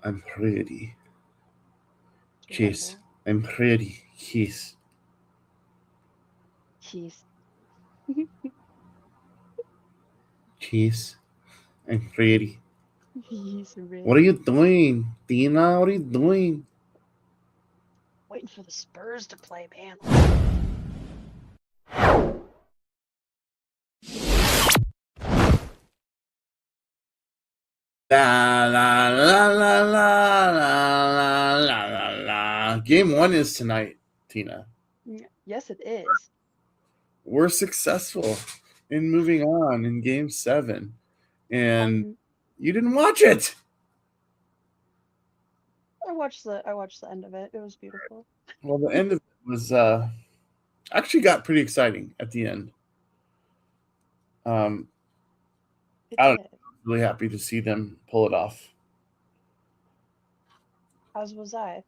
I'm ready. Chase. Incredible. I'm ready. Yes. Jeez. Chase. I'm ready. He's What are you ready. doing? Tina, what are you doing? Waiting for the Spurs to play, man. Let's go. La la la la la la la la la. Game one is tonight, Tina. Yes, it is. We're successful in moving on in game seven. And I'm. you didn't watch it. I watched the end of it. It was beautiful. Well, the end of it was actually got pretty exciting at the end. Um, It I don't know, did. really happy to see them pull it off. As was I. As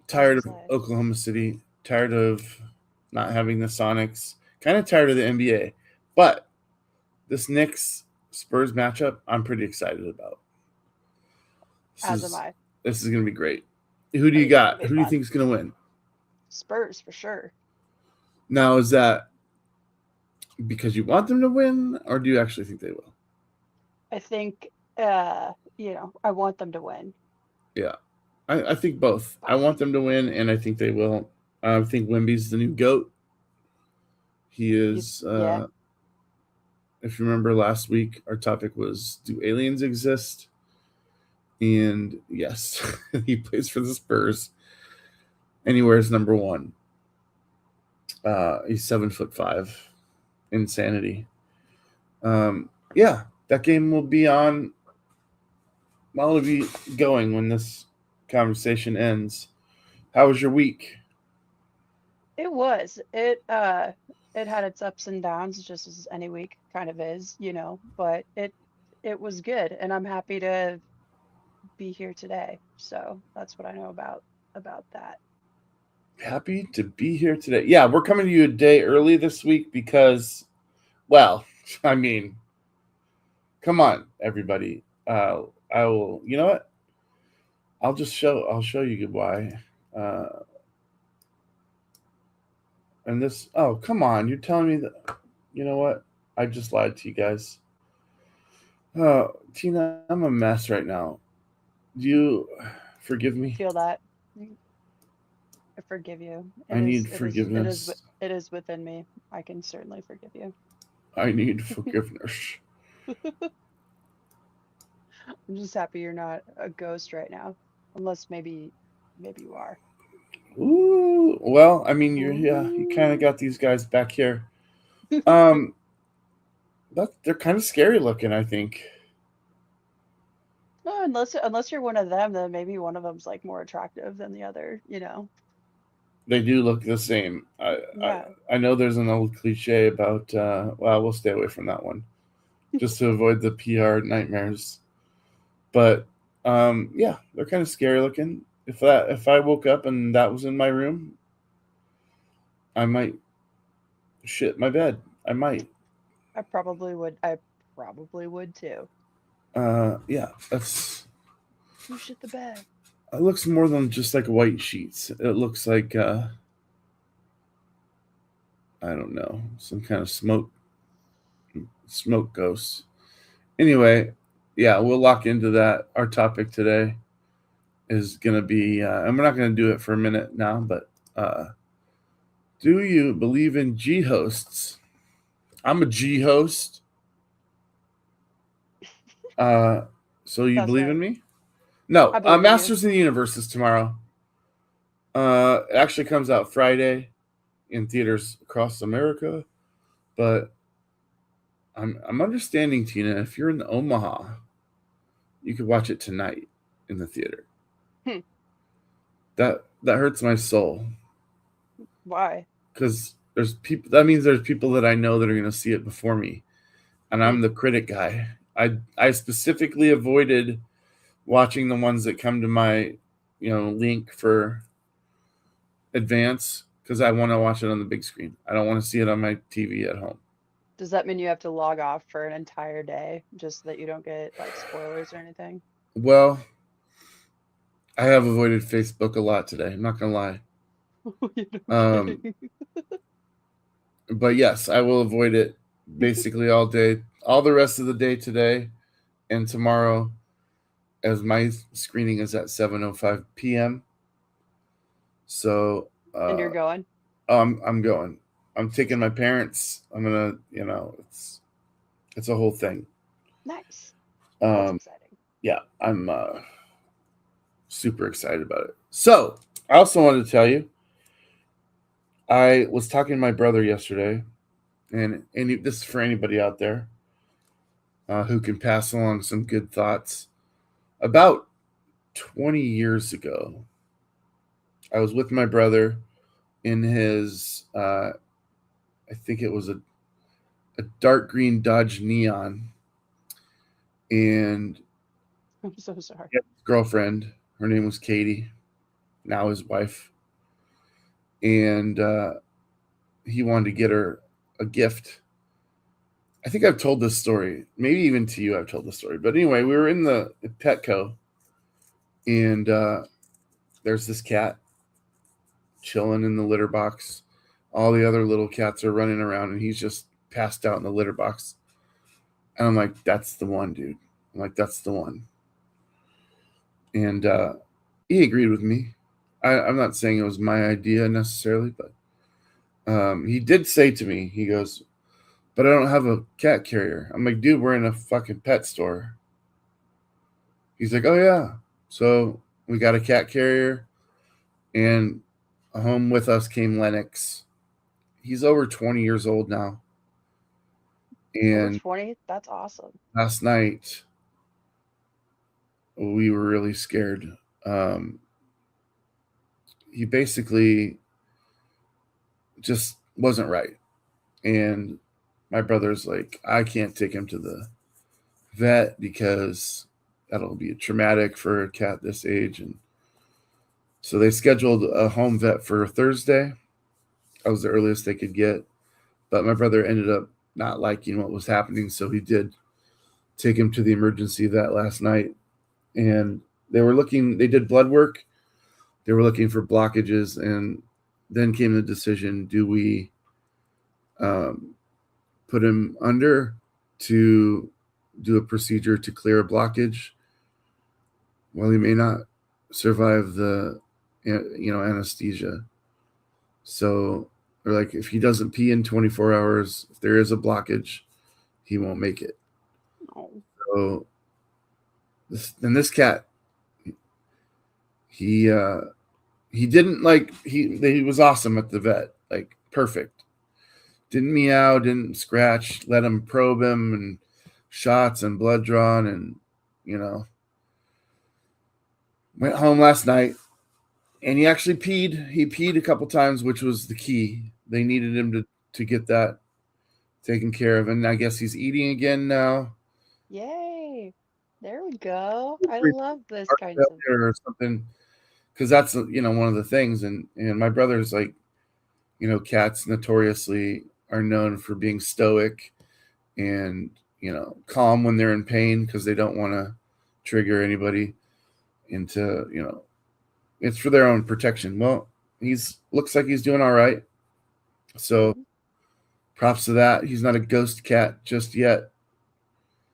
Tired of was I. Oklahoma City, tired of not having the Sonics, kind of tired of the NBA. But this Knicks Spurs matchup, I'm pretty excited about. This As am is I. this is gonna be great. Who do I you think it's gonna got? be Who do you fun. think is gonna win? Spurs for sure. Now, is that because you want them to win, or do you actually think they will? I think. I want them to win. Yeah, I think both. I want them to win, and I think they will. I think Wimby's the new goat. He is. Yeah. If you remember last week, our topic was, "Do aliens exist?" And yes, he plays for the Spurs. Anywhere is number one. He's 7'5". Insanity. Yeah, that game will be on. Well, it'll be going when this conversation ends. How was your week? It was. It had its ups and downs, just as any week kind of is. But it was good, and I'm happy to be here today. So that's what I know about that. Happy to be here today. Yeah, we're coming to you a day early this week because, well, I mean, come on, everybody. I will. You know what? I'll just show. I'll show you why. Uh, and this. Oh, come on! You're telling me that. You know what? I just lied to you guys. Tina, I'm a mess right now. Do you forgive me? Feel that. Mm, I forgive you. I need forgiveness. It is within me. I can certainly forgive you. I need forgiveness. I'm just happy you're not a ghost right now, unless maybe you are. Ooh, well, I mean, you're yeah, you kind of Ooh. got these guys back here. Um, they're kind of scary looking. I think No, unless you're one of them, then maybe one of them's like more attractive than the other. they do look the same. Yeah. I know there's an old cliche about. Well, we'll stay away from that one just to avoid the PR nightmares. But yeah, they're kind of scary looking. If I woke up and that was in my room, I might shit my bed. I might. I probably would too. Yeah, that's. You shit the bed. It looks more than just like white sheets. It looks like I don't know, some kind of smoke ghosts. Anyway, yeah, we'll lock into that. Our topic today is gonna be, and we're not gonna do it for a minute now, but do you believe in G hosts? I'm a G host. Uh, so you That's believe right. in me? No. I believe in you. Masters in the Universe is tomorrow. It actually comes out Friday in theaters across America, but I'm understanding, Tina. If you're in Omaha, you could watch it tonight in the theater. Hmm. That hurts my soul Why? because there's people. That means there's people that I know that are going to see it before me, and Hmm. I'm the critic guy. I specifically avoided watching the ones that come to my link for advance because I want to watch it on the big screen. I don't want to see it on my TV at home. Does that mean you have to log off for an entire day just so that you don't get like spoilers or anything? Well, I have avoided Facebook a lot today. I'm not gonna lie. You're no Um, kidding. but yes, I will avoid it basically all day, all the rest of the day today and tomorrow, as my screening is at 7:05 p.m. So And you're going? I'm going. I'm taking my parents. I'm gonna, it's a whole thing. Nice. That's Um, exciting. yeah, I'm super excited about it. So I also wanted to tell you, I was talking to my brother yesterday, and this is for anybody out there who can pass along some good thoughts. About 20 years ago, I was with my brother in his, I think it was a dark green Dodge Neon, and I'm so sorry. he had his girlfriend. Her name was Katie, now his wife, and he wanted to get her a gift. I think I've told this story, maybe even to you. I've told this story, but anyway, we were in the Petco, and there's this cat chilling in the litter box. All the other little cats are running around, and he's just passed out in the litter box. And I'm like, "That's the one, dude." I'm like, "That's the one." And he agreed with me. I'm not saying it was my idea necessarily, but he did say to me, he goes, "But I don't have a cat carrier." I'm like, "Dude, we're in a fucking pet store." He's like, "Oh yeah." So we got a cat carrier, and home with us came Lennox. He's over 20 years old now. Over And 20? That's awesome. last night we were really scared. Um, he basically just wasn't right. And my brother's like, I can't take him to the vet because that'll be traumatic for a cat this age. And so they scheduled a home vet for Thursday. That was the earliest they could get. But my brother ended up not liking what was happening. So he did take him to the emergency vet last night. And they did blood work. They were looking for blockages. And then came the decision, do we um, put him under to do a procedure to clear a blockage? Well, he may not survive the anesthesia. So they're like, if he doesn't pee in 24 hours, if there is a blockage, he won't make it. Oh, So this cat, he he didn't like he was awesome at the vet, like perfect. Didn't meow, didn't scratch. Let him probe him and shots and blood drawn, and you know went home last night, and he actually peed. He peed a couple times, which was the key. They needed him to get that taken care of, and I guess he's eating again now. yay. There we go. I love this kinds of. Or something, because that's one of the things, and my brother's like, cats notoriously are known for being stoic and calm when they're in pain because they don't want to trigger anybody into it's for their own protection. Well, he's looks like he's doing all right, so Mhm. props to that. He's not a ghost cat just yet.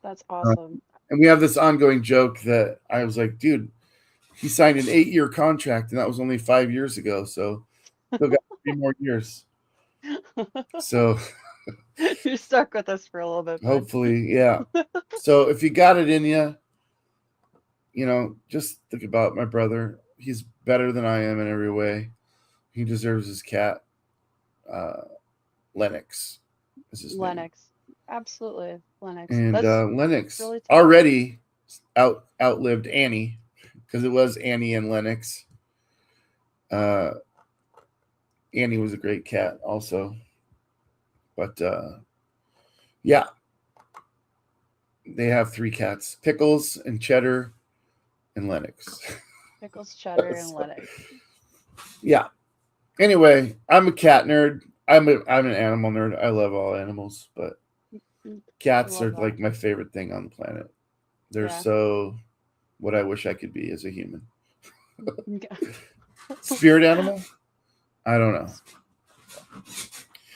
That's uh, awesome. and we have this ongoing joke that I was like, dude, he signed an 8-year contract and that was only 5 years ago, so still got 3 more years. So You're stuck with us for a little bit, bud. hopefully, yeah. So if you got it in you, just think about my brother. He's better than I am in every way. He deserves his cat. Uh, Lennox is his name. Lennox. Absolutely. Lennox. And That's Lennox really tough. already outlived Annie, because it was Annie and Lennox. Uh, Annie was a great cat also, but yeah, they have 3 cats: Pickles and Cheddar and Lennox. Pickles, cheddar, and So, Lennox. yeah. Anyway, I'm a cat nerd. I'm an animal nerd. I love all animals, but Mm, I cats are love that. like my favorite thing on the planet. They're Yeah. so what I wish I could be as a human. Spirit animal? I don't know.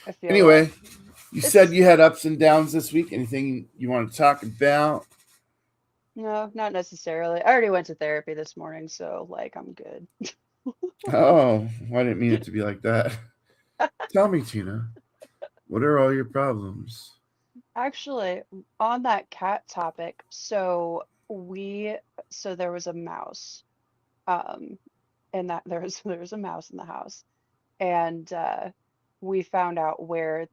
I feel like Anyway, you said it's you had ups and downs this week. Anything you want to talk about? no, not necessarily. I already went to therapy this morning, so like I'm good. Oh, I didn't mean it to be like that. Tell me, Tina, what are all your problems? Actually, on that cat topic, so there was a mouse, um, and that there was a mouse in the house, and we found out where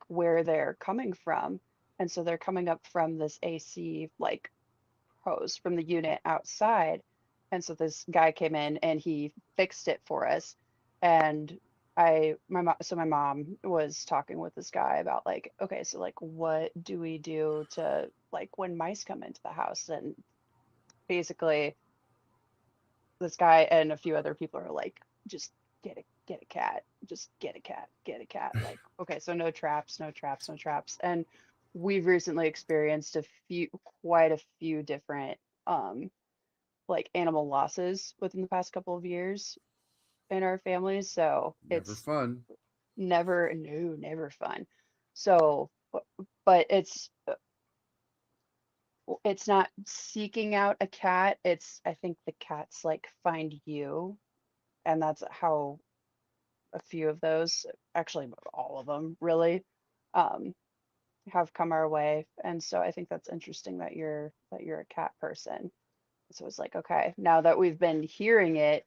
where they're coming from, and so they're coming up from this AC hose from the unit outside. And so this guy came in and he fixed it for us. And my mom was talking with this guy about like, okay, so like what do we do to like when mice come into the house? And basically this guy and a few other people are like, just get a cat, just get a cat, get a cat. Like, okay, so no traps, no traps, no traps. And we've recently experienced quite a few different um like animal losses within the past couple of years in our family. So Never it's fun. never fun. So, but it's not seeking out a cat. I think the cats like find you, and that's how a few of those, actually all of them really, um, have come our way. And so I think that's interesting that you're a cat person. So it's like, okay, now that we've been hearing it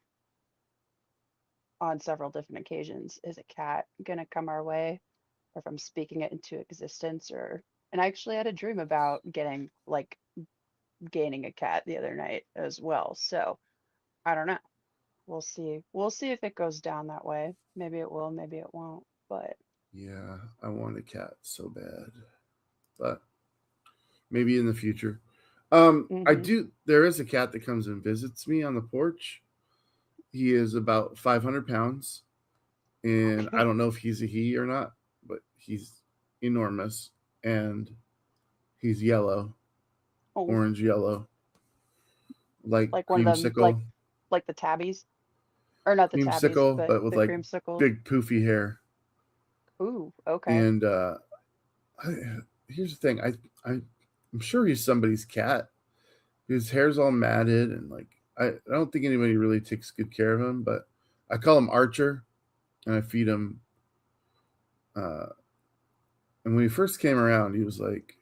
on several different occasions, is a cat gonna come our way? Or if I'm speaking it into existence, or and I actually had a dream about gaining a cat the other night as well. So I don't know. We'll see. We'll see if it goes down that way. Maybe it will, maybe it won't. But Yeah, I want a cat so bad, but maybe in the future. I hmm do. There is a cat that comes and visits me on the porch. He is about 500 pounds, and I okay. don't know if he's a he or not, but he's enormous, and he's yellow, Oh, orange yellow, like like one of them, creamsicle, like the tabbies, or not the tabbies, creamsicle, but but with the like creamsicles. big poofy hair. Ooh, okay. And I, here's the thing, I'm sure he's somebody's cat. His hair's all matted, and like I don't think anybody really takes good care of him. But I call him Archer, and I feed him. Uh, and when he first came around, he was like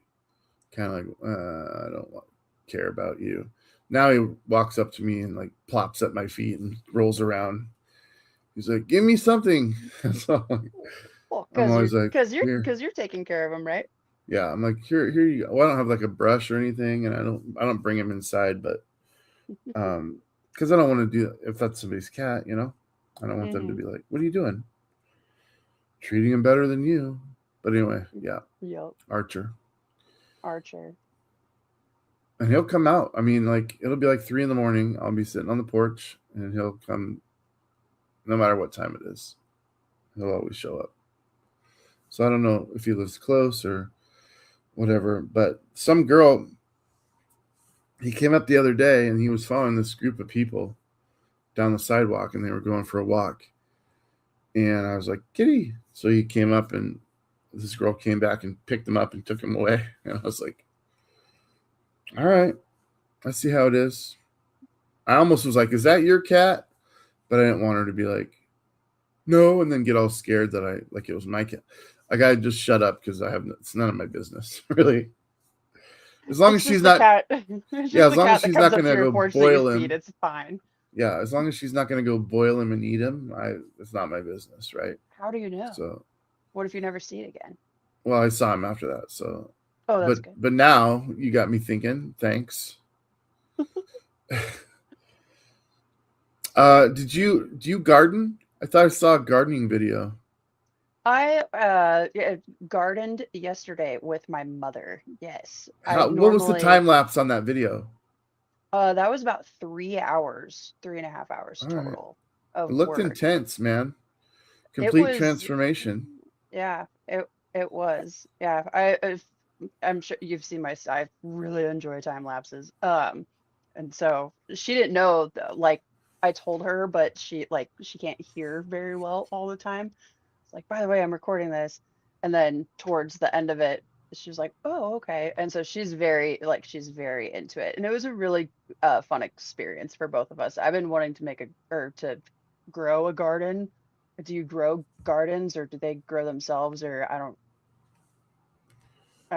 kind of like I don't care about you. Now he walks up to me and like plops at my feet and rolls around. He's like, "Give me something." So Well, I'm always like, "Here." because you're taking care of them, right? Yeah, I'm like, "Here you go." Well, I don't have like a brush or anything, and I don't bring him inside, but because I don't want to do if that's somebody's cat, you know. I don't want them to Mm-hmm. be like, "What are you doing? Treating him better than you." But anyway, yeah, Yep. Archer, Archer. and he'll come out. I mean, like it'll be like 3 in the morning. I'll be sitting on the porch, and he'll come no matter what time it is. He'll always show up. So I don't know if he lives close or whatever. But some girl, he came up the other day, and he was following this group of people down the sidewalk, and they were going for a walk. And I was like, "Kitty." So he came up, and this girl came back and picked him up and took him away. And I was like, "All right, I see how it is." I almost was like, "Is that your cat?" But I didn't want her to be like, "No," and then get all scared that I like it was my cat. I gotta just shut up because it's none of my business, really. As long as It's she's just the not, cat. It's yeah, just as the long as cat that she's comes not up to gonna your go porch that you boil feed. him. It's fine. Yeah, as long as she's not gonna go boil him and eat him, it's not my business, right? How do you know? So, What if you never see it again? well, I saw him after that. So, Oh, that's but good. but now you got me thinking. Thanks. Do you garden? I thought I saw a gardening video. I yeah, gardened yesterday with my mother. Yes. I What was the normally time lapse on that video? that was about 3 hours, 3.5 hours All right, total it of looked work. intense, man. It Complete was transformation. yeah, it was. Yeah, I'm sure you've seen I really enjoy time lapses. And so she didn't know though, like I told her, but she can't hear very well all the time. It's like, by the way, I'm recording this. And then towards the end of it, she was like, oh, okay. And so she's very into it. And it was a really fun experience for both of us. I've been wanting to to grow a garden. Do you grow gardens or do they grow themselves? Or I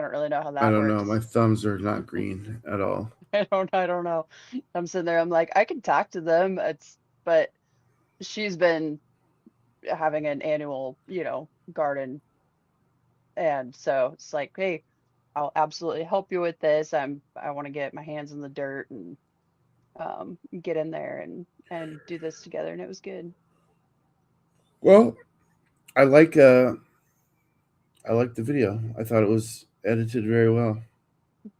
don't really know how I that don't know. My works. thumbs are not green at all. I don't know. I'm sitting there, I'm like, I can talk to them. But she's been having an annual, garden. And so it's like, hey, I'll absolutely help you with this. I want to get my hands in the dirt and get in there and do this together. And it was good. Well, I like the video. I thought it was edited very well.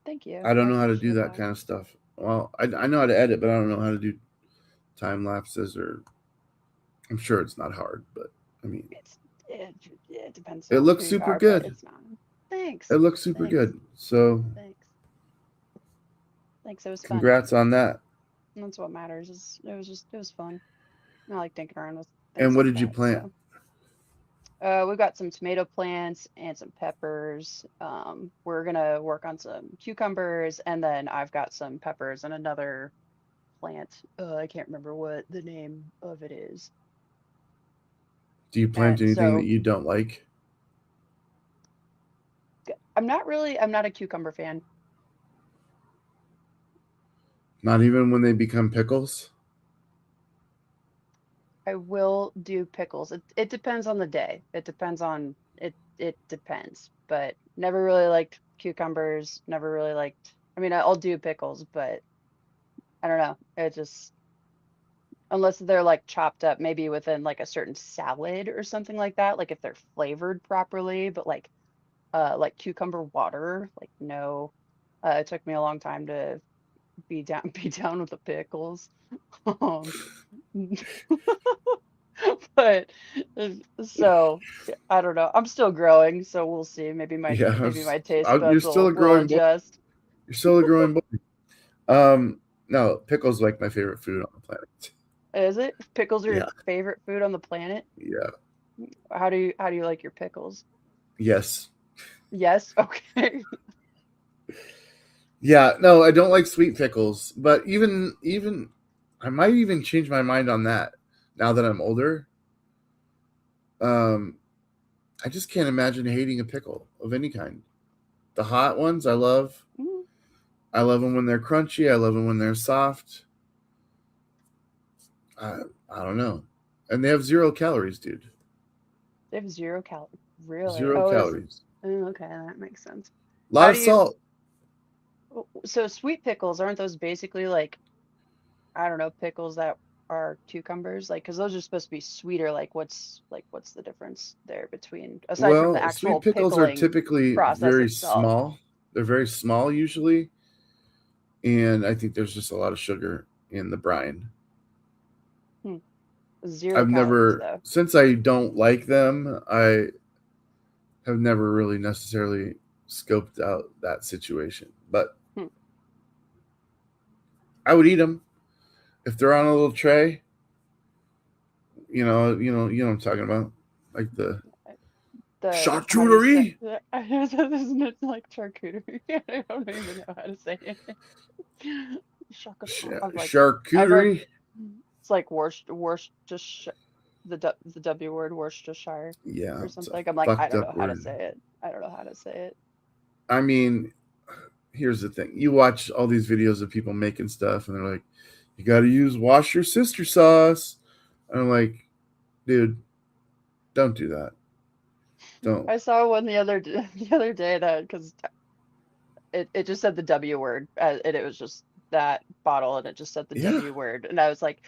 Thank you. I I don't know how to do appreciate that that. kind of stuff. Well, I know how to edit, but I don't know how to do time lapses or I'm sure it's not hard, but I mean, It's it depends it on looks who you super are, but good. it's not. Thanks. It looks super Thanks. good. So, Thanks. Thanks. It was fun. congrats on that. And that's what matters. It was fun. I like dinking around with And things what like did you that. plant? So we've got some tomato plants and some peppers. We're gonna work on some cucumbers, and then I've got some peppers and another plant. I can't remember what the name of it is. Do you plant And anything that so you don't like? I'm not a cucumber fan. Not even when they become pickles? I will do pickles. It depends on the day. It depends. But never really liked cucumbers. Never really liked. I mean, I'll do pickles, but I don't know. It just unless they're like chopped up, maybe within like a certain salad or something like that. Like if they're flavored properly, but like cucumber water, like no. It took me a long time to be down with the pickles. Um, but uh, so yeah, I don't know. I'm still growing, so we'll see. Yeah, Maybe my taste you're buds still a will growing boy. adjust. You're still a growing boy. No, pickles like my favorite food on the planet. Is it? Pickles are your Yeah, favorite food on the planet? yeah, How do you like your pickles? yes, Yes? Okay. yeah. No, I don't like sweet pickles, but even I might even change my mind on that now that I'm older. Um, I just can't imagine hating a pickle of any kind. The hot ones I love. Mm, I love them when they're crunchy. I love them when they're soft. I I don't know, and they have 0 calories, dude. they have 0 calories. Really? Zero Oh, is calories. oh, okay, that makes sense. A lot How of do you salt. so sweet pickles, aren't those basically like I don't know, pickles that are cucumbers? Like, because those are supposed to be sweeter. What's the difference there between aside from the Well, sweet actual pickles are pickling typically process very itself? small. They're very small usually, and I think there's just a lot of sugar in the brine. Hmm. Zero I've calories never, though. since I don't like them, I have never really necessarily scoped out that situation. But Hmm. I would eat them if they're on a little tray. You know what I'm talking about, like the The how do you say? charcuterie. Isn't it like charcuterie? I don't even know how to say it. I've heard Charcuterie. it's like the W word Worcestershire Yeah, or it's a something. I'm like I fucked don't know up how to word. say it. I don't know how to say it. I mean, here's the thing: you watch all these videos of people making stuff, and they're like, "You got to use wash your sister sauce." And I'm like, dude, don't do that. Don't. I saw one the other day that because it just said the W word and it was just that bottle and it just said the Yeah, W word and I was like,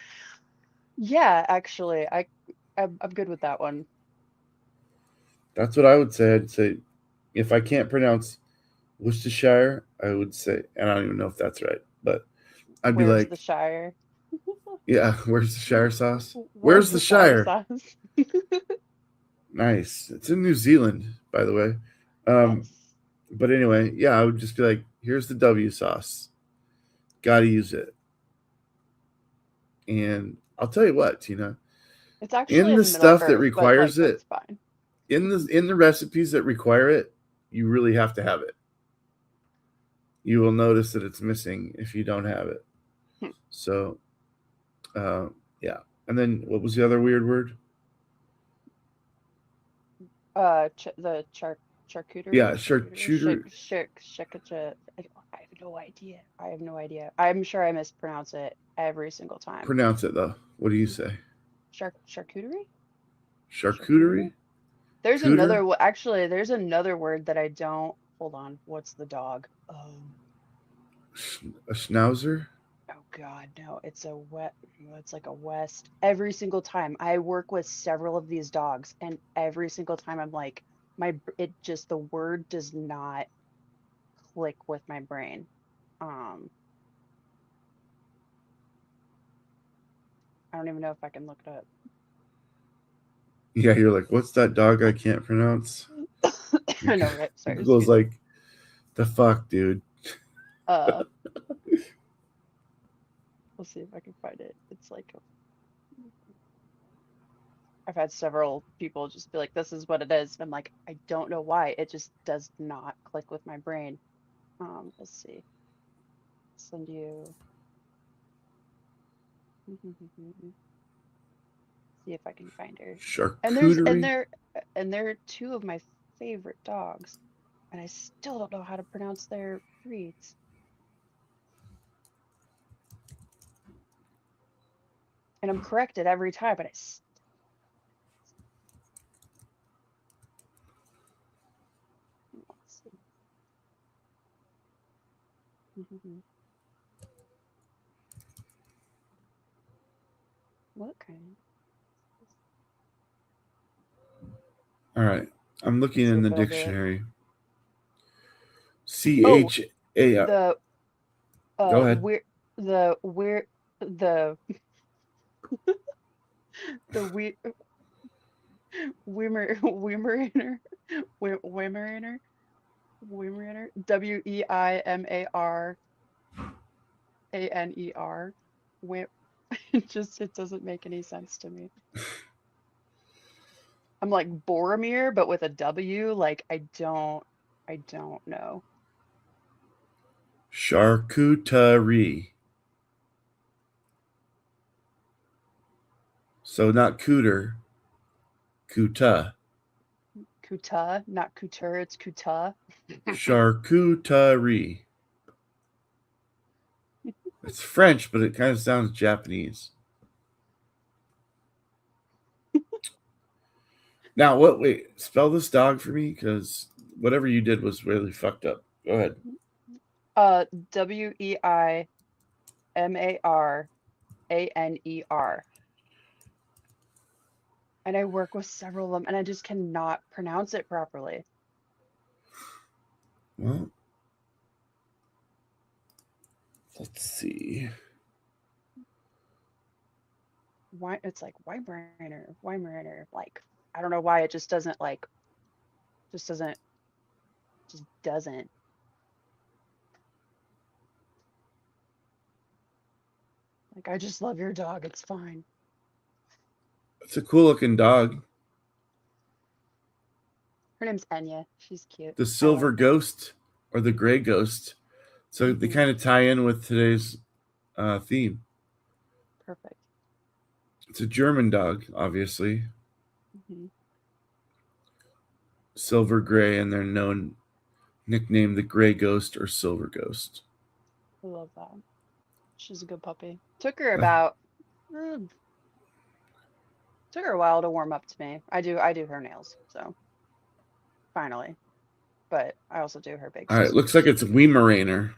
yeah, actually, I'm good with that one. that's what I would say. I'd say if I can't pronounce Worcestershire, I would say, and I don't even know if that's right, but I'd be Where's the like, Shire? yeah, where's the Shire sauce? Where's Where's the the Shire Shire? sauce? Nice. It's in New Zealand, by the way. Um, Nice. but anyway, yeah, I would just be like, here's the W sauce. Got to use it. And I'll tell you what, Tina. It's actually In the in Middle stuff that Earth, but like requires it, that's fine. in the recipes that require it, you really have to have it. You will notice that it's missing if you don't have it. Hmm. So, uh, yeah. And then what was the other weird word? The Yeah, charcuterie, charcuterie. I have no idea. I have no idea. I'm sure I mispronounce it every single time. Pronounce it though. What do you say? Charcuterie? Charcuterie? Charcuterie? There's Cooter? actually, there's another word that I don't. Hold on. What's the dog? A schnauzer? Oh God, no. It's like a West. Every single time I work with several of these dogs, and every single time I'm like, it just the word does not click with my brain. Um, I don't even know if I can look it Yeah, you're like, what's that dog I can't pronounce? up. I know, right? Sorry, Google's excuse me. like, the fuck, dude. Uh, we'll see if I can find it. It's like I've had several people just be like, "This is what it is," and I'm like, I don't know why. It just does not click with my brain. Let's see. Send you. See if I can find her. And there's Charcuterie? and they're two of my favorite dogs, and I still don't know how to pronounce their breeds. And I'm corrected every time, but let's see. What kind? All right. I'm looking See in if the it'll do it. dictionary. Oh, CHA. the Go ahead. we're we're the the Weimaraner Weimaraner Weimaraner Weimaner. It doesn't make any sense to me. I'm like Boromir, but with a W. Like I don't know. Charcuterie. So not cooter, kuta. Kuta, not couture, it's kuta. Charcuterie. It's French, but it kind of sounds Japanese. Now, what? Wait, spell this dog for me, because whatever you did was really fucked up. Go ahead. Weimarer. And I work with several of them, and I just cannot pronounce it properly. Well, let's see. Why it's like Weimaraner. Like I don't know why it just doesn't just doesn't. Like I just love your dog. It's fine. It's a cool looking dog. Her name's Enya. She's cute. The I silver like her. ghost or the gray ghost. So they Hmm. kind of tie in with today's theme. Perfect. It's a German dog, obviously. Hmm. Silver gray, and they're known, nicknamed the gray ghost or silver ghost. I love that. She's a good puppy. Took her Uh, about uh, took her a while to warm up to me. I do her nails, so finally. But I also do her big all right, looks sisters. like it's Weimaraner.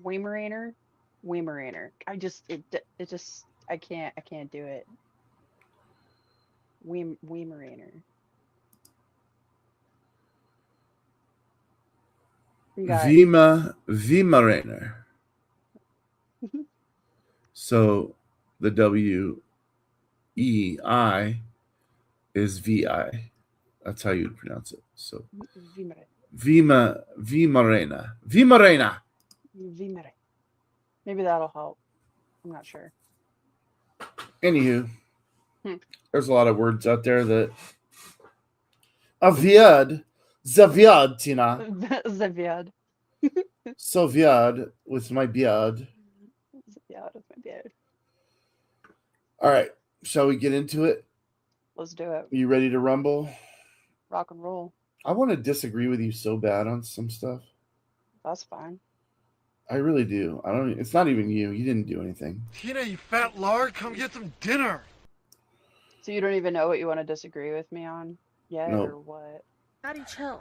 Weimaraner, Weimaraner. It just I can't do it. Weimaraner. You got Weimaraner. So the WEI is VI. That's how you'd pronounce it. So Weimaraner. Vimarena. Weimaraner. Maybe that'll help. I'm not sure. Anywho, Hmm. there's a lot of words out there that are weird. The weird, Tina. Zaviad. So weird with my beard. Zaviad with my beard. All right, shall we get into it? Let's do it. You ready to rumble? Rock and roll. I want to disagree with you so bad on some stuff. That's fine. I really do. I don't. It's not even you. You didn't do anything. Tina, you fat lard, come get some dinner. So you don't even know what you want to disagree with me on yet, No. or what? Daddy, chill.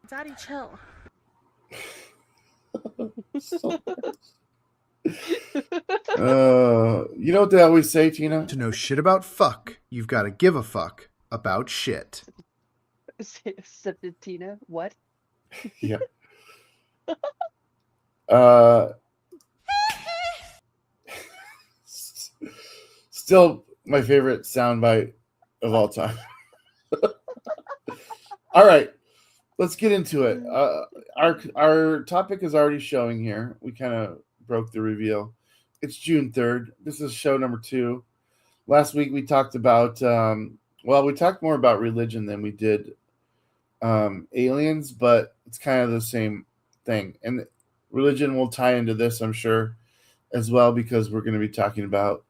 Daddy, chill. So you know what they always say, Tina? To know shit about fuck, you've got to give a fuck about shit. Tina, what? Yeah. Still my favorite soundbite of all time. All right, let's get into it. Our topic is already showing here. We kind of broke the reveal. It's June 3rd. This is show number 2. Last week we talked about we talked more about religion than we did aliens, but it's kind of the same thing. And religion will tie into this, I'm sure, as well, because we're going to be talking about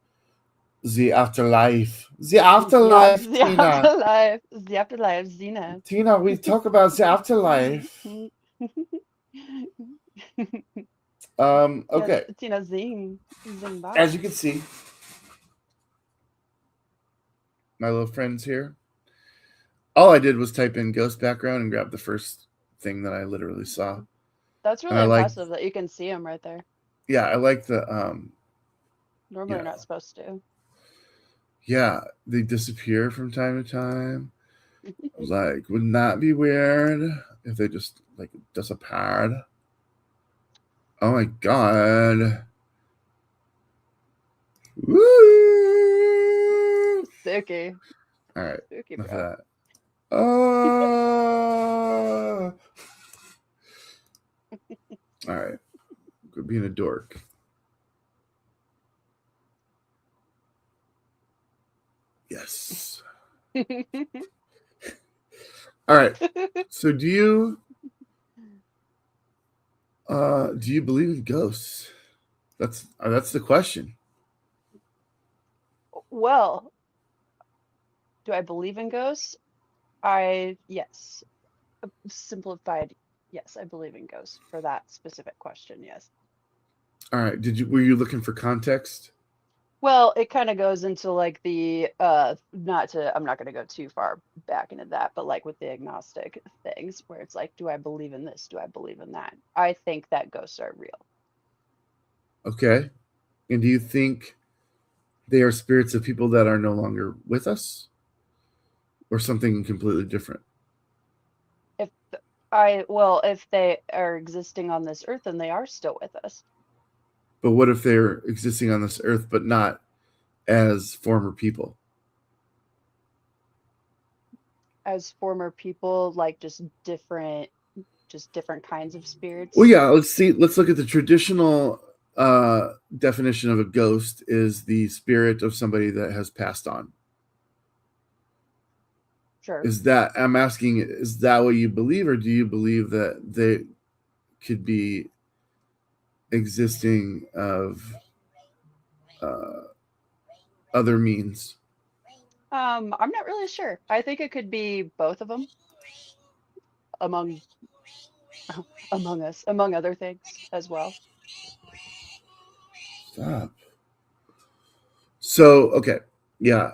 the afterlife. The afterlife, the Tina. Afterlife. The afterlife, Zena. Tina, we talk about the afterlife. Okay. Yes, Tina, zing. Zing back. As you can see, my little friends here. All I did was type in ghost background and grab the first thing that I literally saw. That's really impressive that you can see them right there. Yeah, I like the Normally you're not supposed to. Yeah, they disappear from time to time. I was like, wouldn't that be weird if they just like disappeared? Oh my god. Woo! Spooky. All right. Spooky, Enough bro. of that. Oh. All right. Quit being a dork. Yes. All right. So do you believe in ghosts? That's the question. Well, do I believe in ghosts? Yes. Simplified, yes, I believe in ghosts for that specific question, yes. All right. Were you looking for context? Well, it kind of goes into like the I'm not going to go too far back into that, but like with the agnostic things where it's like, do I believe in this? Do I believe in that? I think that ghosts are real. Okay. And do you think they are spirits of people that are no longer with us? Or something completely different? If they are existing on this earth, then they are still with us. But what if they're existing on this earth but not as former people? As former people, like just different kinds of spirits? Well, yeah, let's look at the traditional definition of a ghost is the spirit of somebody that has passed on. Sure. I'm asking, is that what you believe, or do you believe that they could be existing of other means? I'm not really sure. I think it could be both of them among us, among other things as well. Stop. So, okay. Yeah.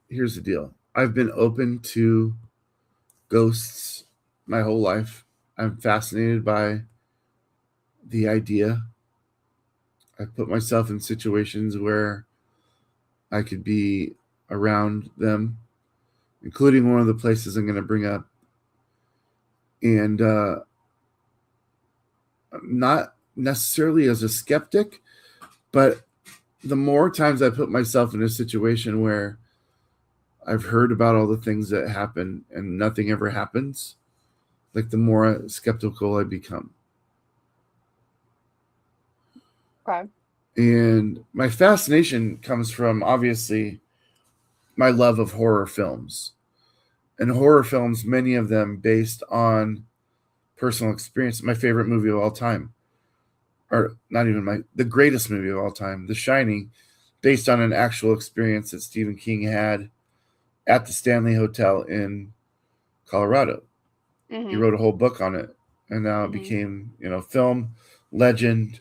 Here's the deal. I've been open to ghosts my whole life. I'm fascinated by the idea. I put myself in situations where I could be around them, including one of the places I'm going to bring up. And not necessarily as a skeptic, but the more times I put myself in a situation where I've heard about all the things that happen and nothing ever happens, like the more skeptical I become. Okay. And my fascination comes from, obviously, my love of horror films. And horror films, many of them based on personal experience. My favorite movie of all time, or not even the greatest movie of all time, The Shining, based on an actual experience that Stephen King had at the Stanley Hotel in Colorado. He Mm-hmm. wrote a whole book on it, and now it Mm-hmm. became, film legend.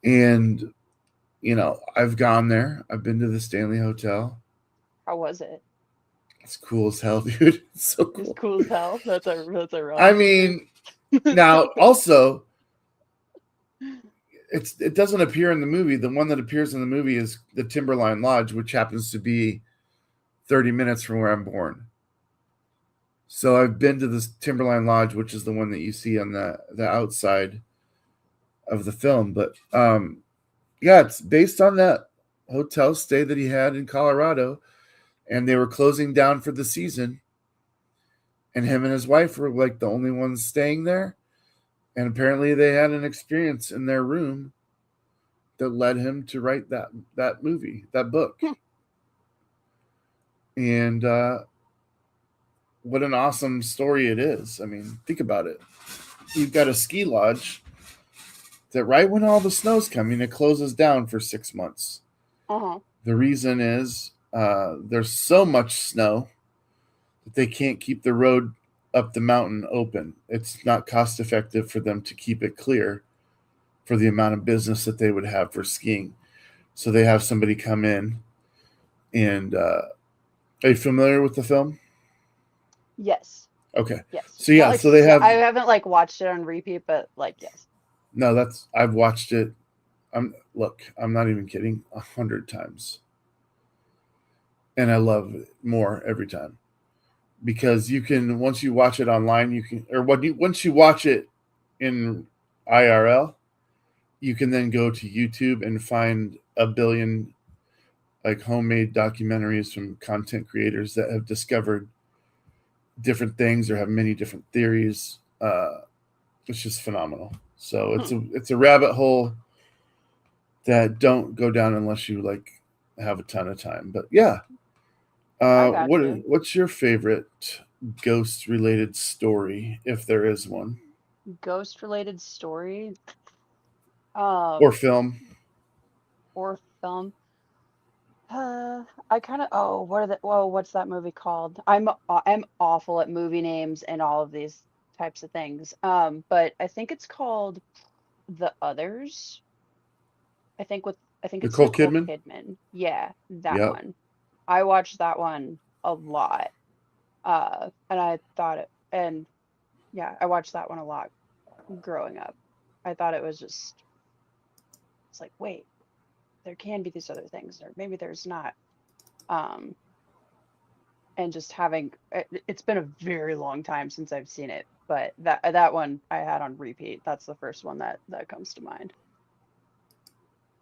And I've gone there. I've been to the Stanley Hotel. How was it? It's cool as hell, dude. It's so It's cool. cool as hell. That's a real I statement. mean, now also, it doesn't appear in the movie. The one that appears in the movie is the Timberline Lodge, which happens to be 30 minutes from where I'm born. So I've been to this Timberline Lodge, which is the one that you see on the outside of the film. But yeah, it's based on that hotel stay that he had in Colorado, and they were closing down for the season, and him and his wife were like the only ones staying there. And apparently they had an experience in their room that led him to write that movie, that book. And what an awesome story it is. I mean, think about it. You've got a ski lodge that right when all the snow's coming, it closes down for 6 months. Uh-huh. The reason is there's so much snow that they can't keep the road up the mountain open. It's not cost effective for them to keep it clear for the amount of business that they would have for skiing. So they have somebody come in and are you familiar with the film? Yes. Okay. Yes. So yeah, Not like so they have I haven't like watched it on repeat, but like yes. no, I've watched it. I'm not even kidding, 100 times. And I love it more every time. Because you can, once you watch it online, once you watch it in IRL, you can then go to YouTube and find a billion like homemade documentaries from content creators that have discovered different things or have many different theories. It's just phenomenal. So it's a rabbit hole that don't go down unless you like have a ton of time. But yeah, I got you. what's your favorite ghost related story, if there is one, Ghost related story. or film? Or film. I kind of what's that movie called? I'm awful at movie names and all of these types of things. But I think it's called The Others. I think it's Nicole Nicole Kidman. Kidman. Yeah, that Yep, one. I watched that one a lot. And I thought it and yeah, I watched that one a lot growing up. I thought it was just it's like, wait, there can be these other things, or maybe there's not. Um, and just having it's been a very long time since I've seen it, but that one I had on repeat. That's the first one that comes to mind.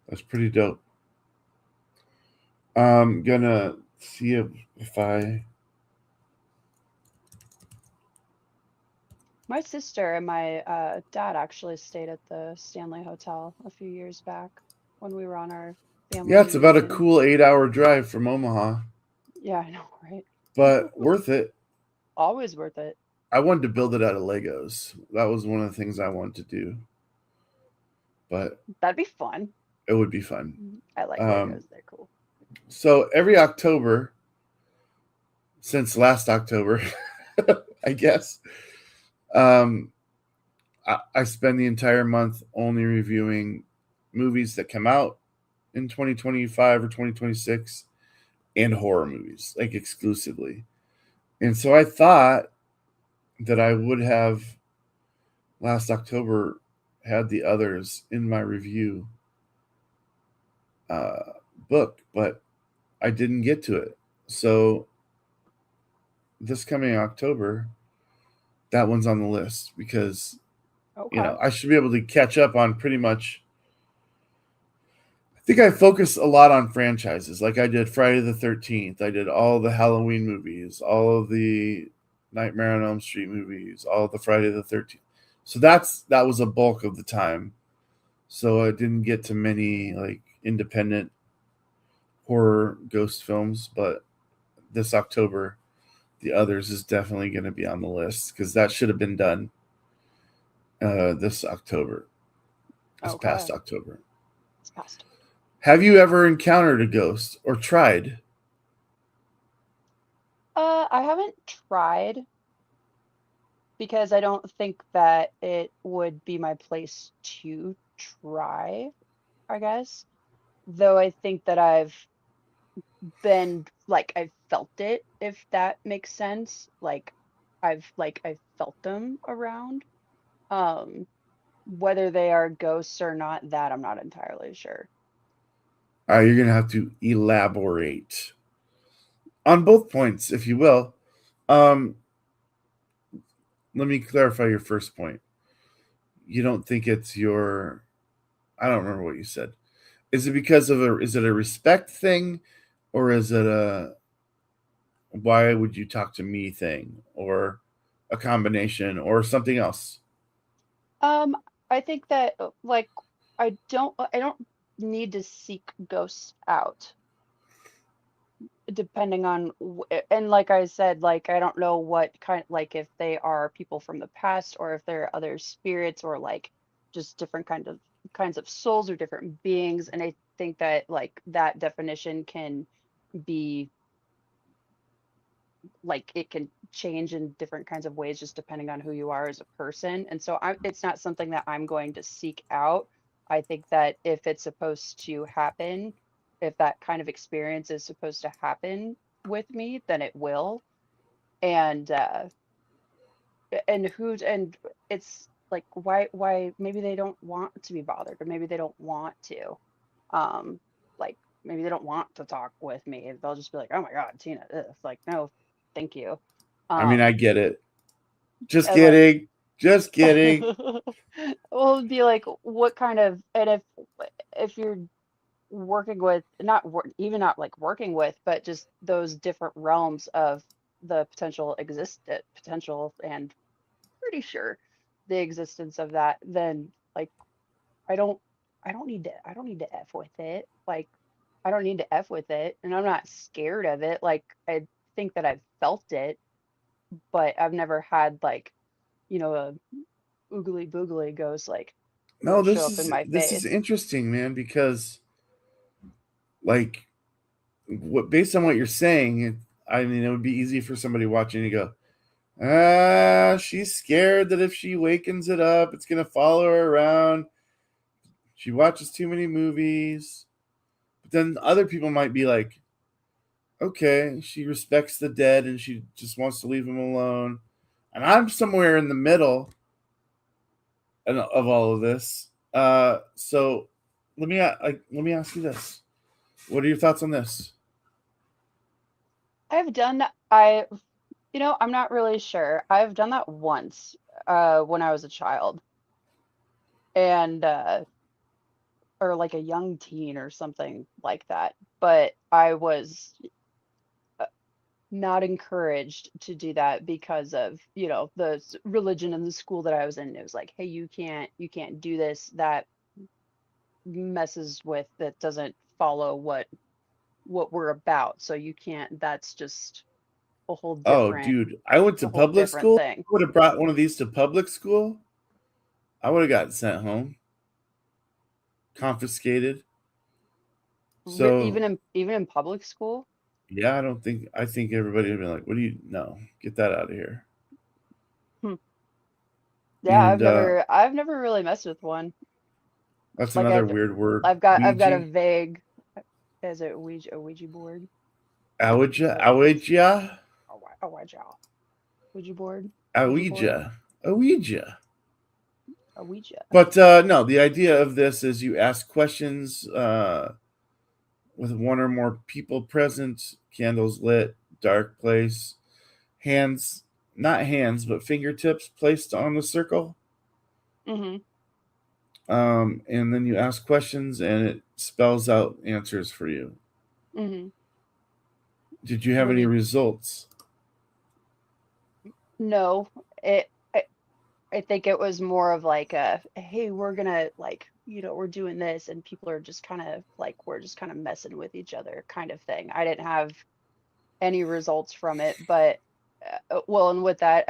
that's pretty dope. I'm gonna see if I. My sister and my dad actually stayed at the Stanley Hotel a few years back when we were on our Yeah, family it's about a reunion. cool 8-hour drive from Omaha, Yeah, I know, right? but worth it. Always worth it. I wanted to build it out of Legos. That was one of the things I wanted to do, but That'd be fun. it would be fun. I like Um, Legos. They're cool. so every October, since last October, I guess, um, I spend the entire month only reviewing movies that come out in 2025 or 2026 and horror movies, like exclusively. And so I thought that I would have last October had the others in my review book, but I didn't get to it. So this coming October, that one's on the list because Okay. I should be able to catch up on pretty much. I think I focus a lot on franchises. Like I did Friday the 13th. I did all the Halloween movies, all of the Nightmare on Elm Street movies, all of the Friday the 13th. So that was a bulk of the time. so I didn't get to many like independent horror ghost films. But this October, The Others is definitely going to be on the list because that should have been done this October, this past Okay. October. It's past. Have you ever encountered a ghost or tried? I haven't tried because I don't think that it would be my place to try, I guess. Though I think that I've been like I've felt it, if that makes sense. I've felt them around. Um, whether they are ghosts or not, that I'm not entirely sure. You're going to have to elaborate on both points, if you will. Um, Let me clarify your first point. You don't think it's your. I don't remember what you said. Is it because of a? Is it a respect thing, or is it a? Why would you talk to me thing, or a combination, or something else? Um, I think that like I don't need to seek ghosts out depending on and like I said, like I don't know what kind, like if they are people from the past or if they're other spirits or like just different kinds of souls or different beings. And I think that like that definition can be like it can change in different kinds of ways just depending on who you are as a person. And so it's not something that I'm going to seek out. I think that if it's supposed to happen, if that kind of experience is supposed to happen with me, then it will. And and it's like why maybe they don't want to be bothered or maybe they don't want to. Like maybe they don't want to talk with me. They'll just be like, "Oh my God, Tina, ugh." Like, no, thank you. I mean, I Um, get it. Just and like, kidding. Just kidding. well, it'd be like, what kind of, and if you're working with even not like working with, but just those different realms of the potential and pretty sure the existence of that, then like I don't I don't need to F with it. Like I don't need to F with it, and I'm not scared of it. Like I think that I've felt it, but I've never had like, a oogly boogly ghost like, No, show up in my this is face. interesting, man, because like what based on what you're saying, I mean, it would be easy for somebody watching to go, she's scared that if she wakens it up, it's gonna follow her around. She watches too many movies. But then other people might be like, okay, she respects the dead and she just wants to leave them alone. And I'm somewhere in the middle of all of this. So let me ask you this: what are your thoughts on this? I've done that. I'm not really sure. I've done that once, when I was a child and or like a young teen or something like that. But I was not encouraged to do that because of, the religion and the school that I was in. It was like, hey, you can't do this. That messes with, that doesn't follow what we're about. So you can't, that's just a whole Oh, different dude, I went to a whole public different school. thing. I would have brought one of these to public school. I would have gotten sent home, confiscated. So Even in public school. yeah, I think everybody would be like, "What do you? No, get that out of here." Hmm. Yeah, And I've never really messed with one. that's Like another weird word, I've got a Ouija, vague, is it Ouija board? Ouija, What Ouija, a Ouija Ouija board? Ouija, Ouija. A Ouija. But no, the idea of this is you ask questions with one or more people present, candles lit, dark place, hands, not hands, but fingertips placed on the circle. Mm-hmm. And then you ask questions and it spells out answers for you. Mm-hmm. Did you have What do any you results? No, it I think it was more of like a, hey, we're gonna like we're doing this, and people are just kind of like, we're just kind of messing with each other kind of thing. I didn't have any results from it, but well, and with that,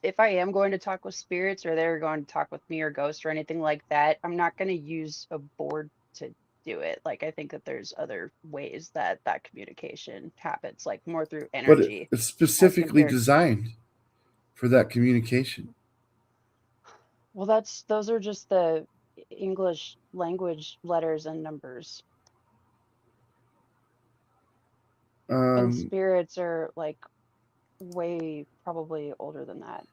if I am going to talk with spirits, or they're going to talk with me or ghosts or anything like that, I'm not going to use a board to do it. Like, I think that there's other ways that that communication happens, like more through But energy it's as specifically compared. designed for that communication. Well, those are just the English language letters and numbers, and Um, spirits are like way probably older than that,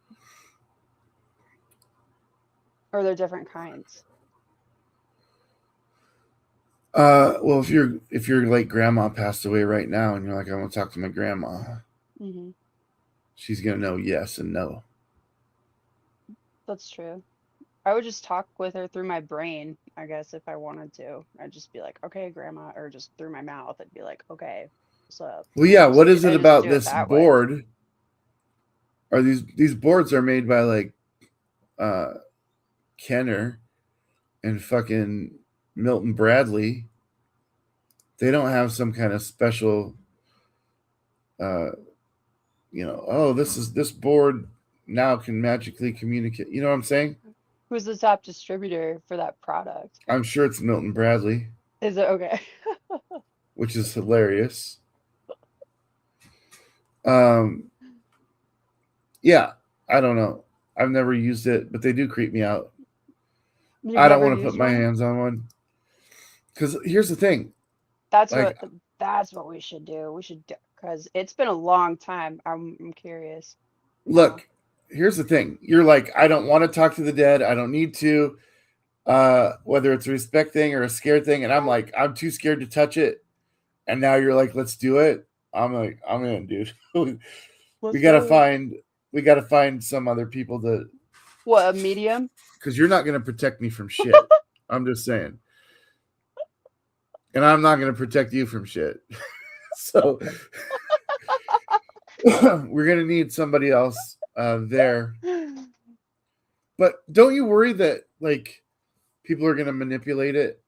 or they're different kinds. well, if your late grandma passed away right now, and you're like, I want to talk to my grandma, Hmm. she's gonna know yes and no. That's true. I would just talk with her through my brain, I guess, if I wanted to. I'd just be like, okay, grandma, or just through my mouth. I'd be like, okay, what's up? Well, yeah. What is I it just about do it this that way. board? Are these boards are made by like uh, Kenner and fucking Milton Bradley? They don't have some kind of special, uh, oh, this board now can magically communicate. You know what I'm saying? Who's the top distributor for that product? I'm sure it's Milton Bradley, Is it okay? which is hilarious. Um, yeah, I don't know. I've never used it, but they do creep me out. You've I don't never want to put used my one? hands on one because here's the thing. That's Like, what we should do. We should, because it's been a long time. I'm curious now. look, here's the thing. You're like, I don't want to talk to the dead. I don't need to. Whether it's a respect thing or a scared thing, and I'm like, I'm too scared to touch it. And now you're like, let's do it. I'm like, I'm in, dude. we Let's gotta do it. find we gotta find some other people to, What, a medium? because you're not gonna protect me from shit. I'm just saying. And I'm not gonna protect you from shit. So we're gonna need somebody else there. But don't you worry that like people are gonna manipulate it?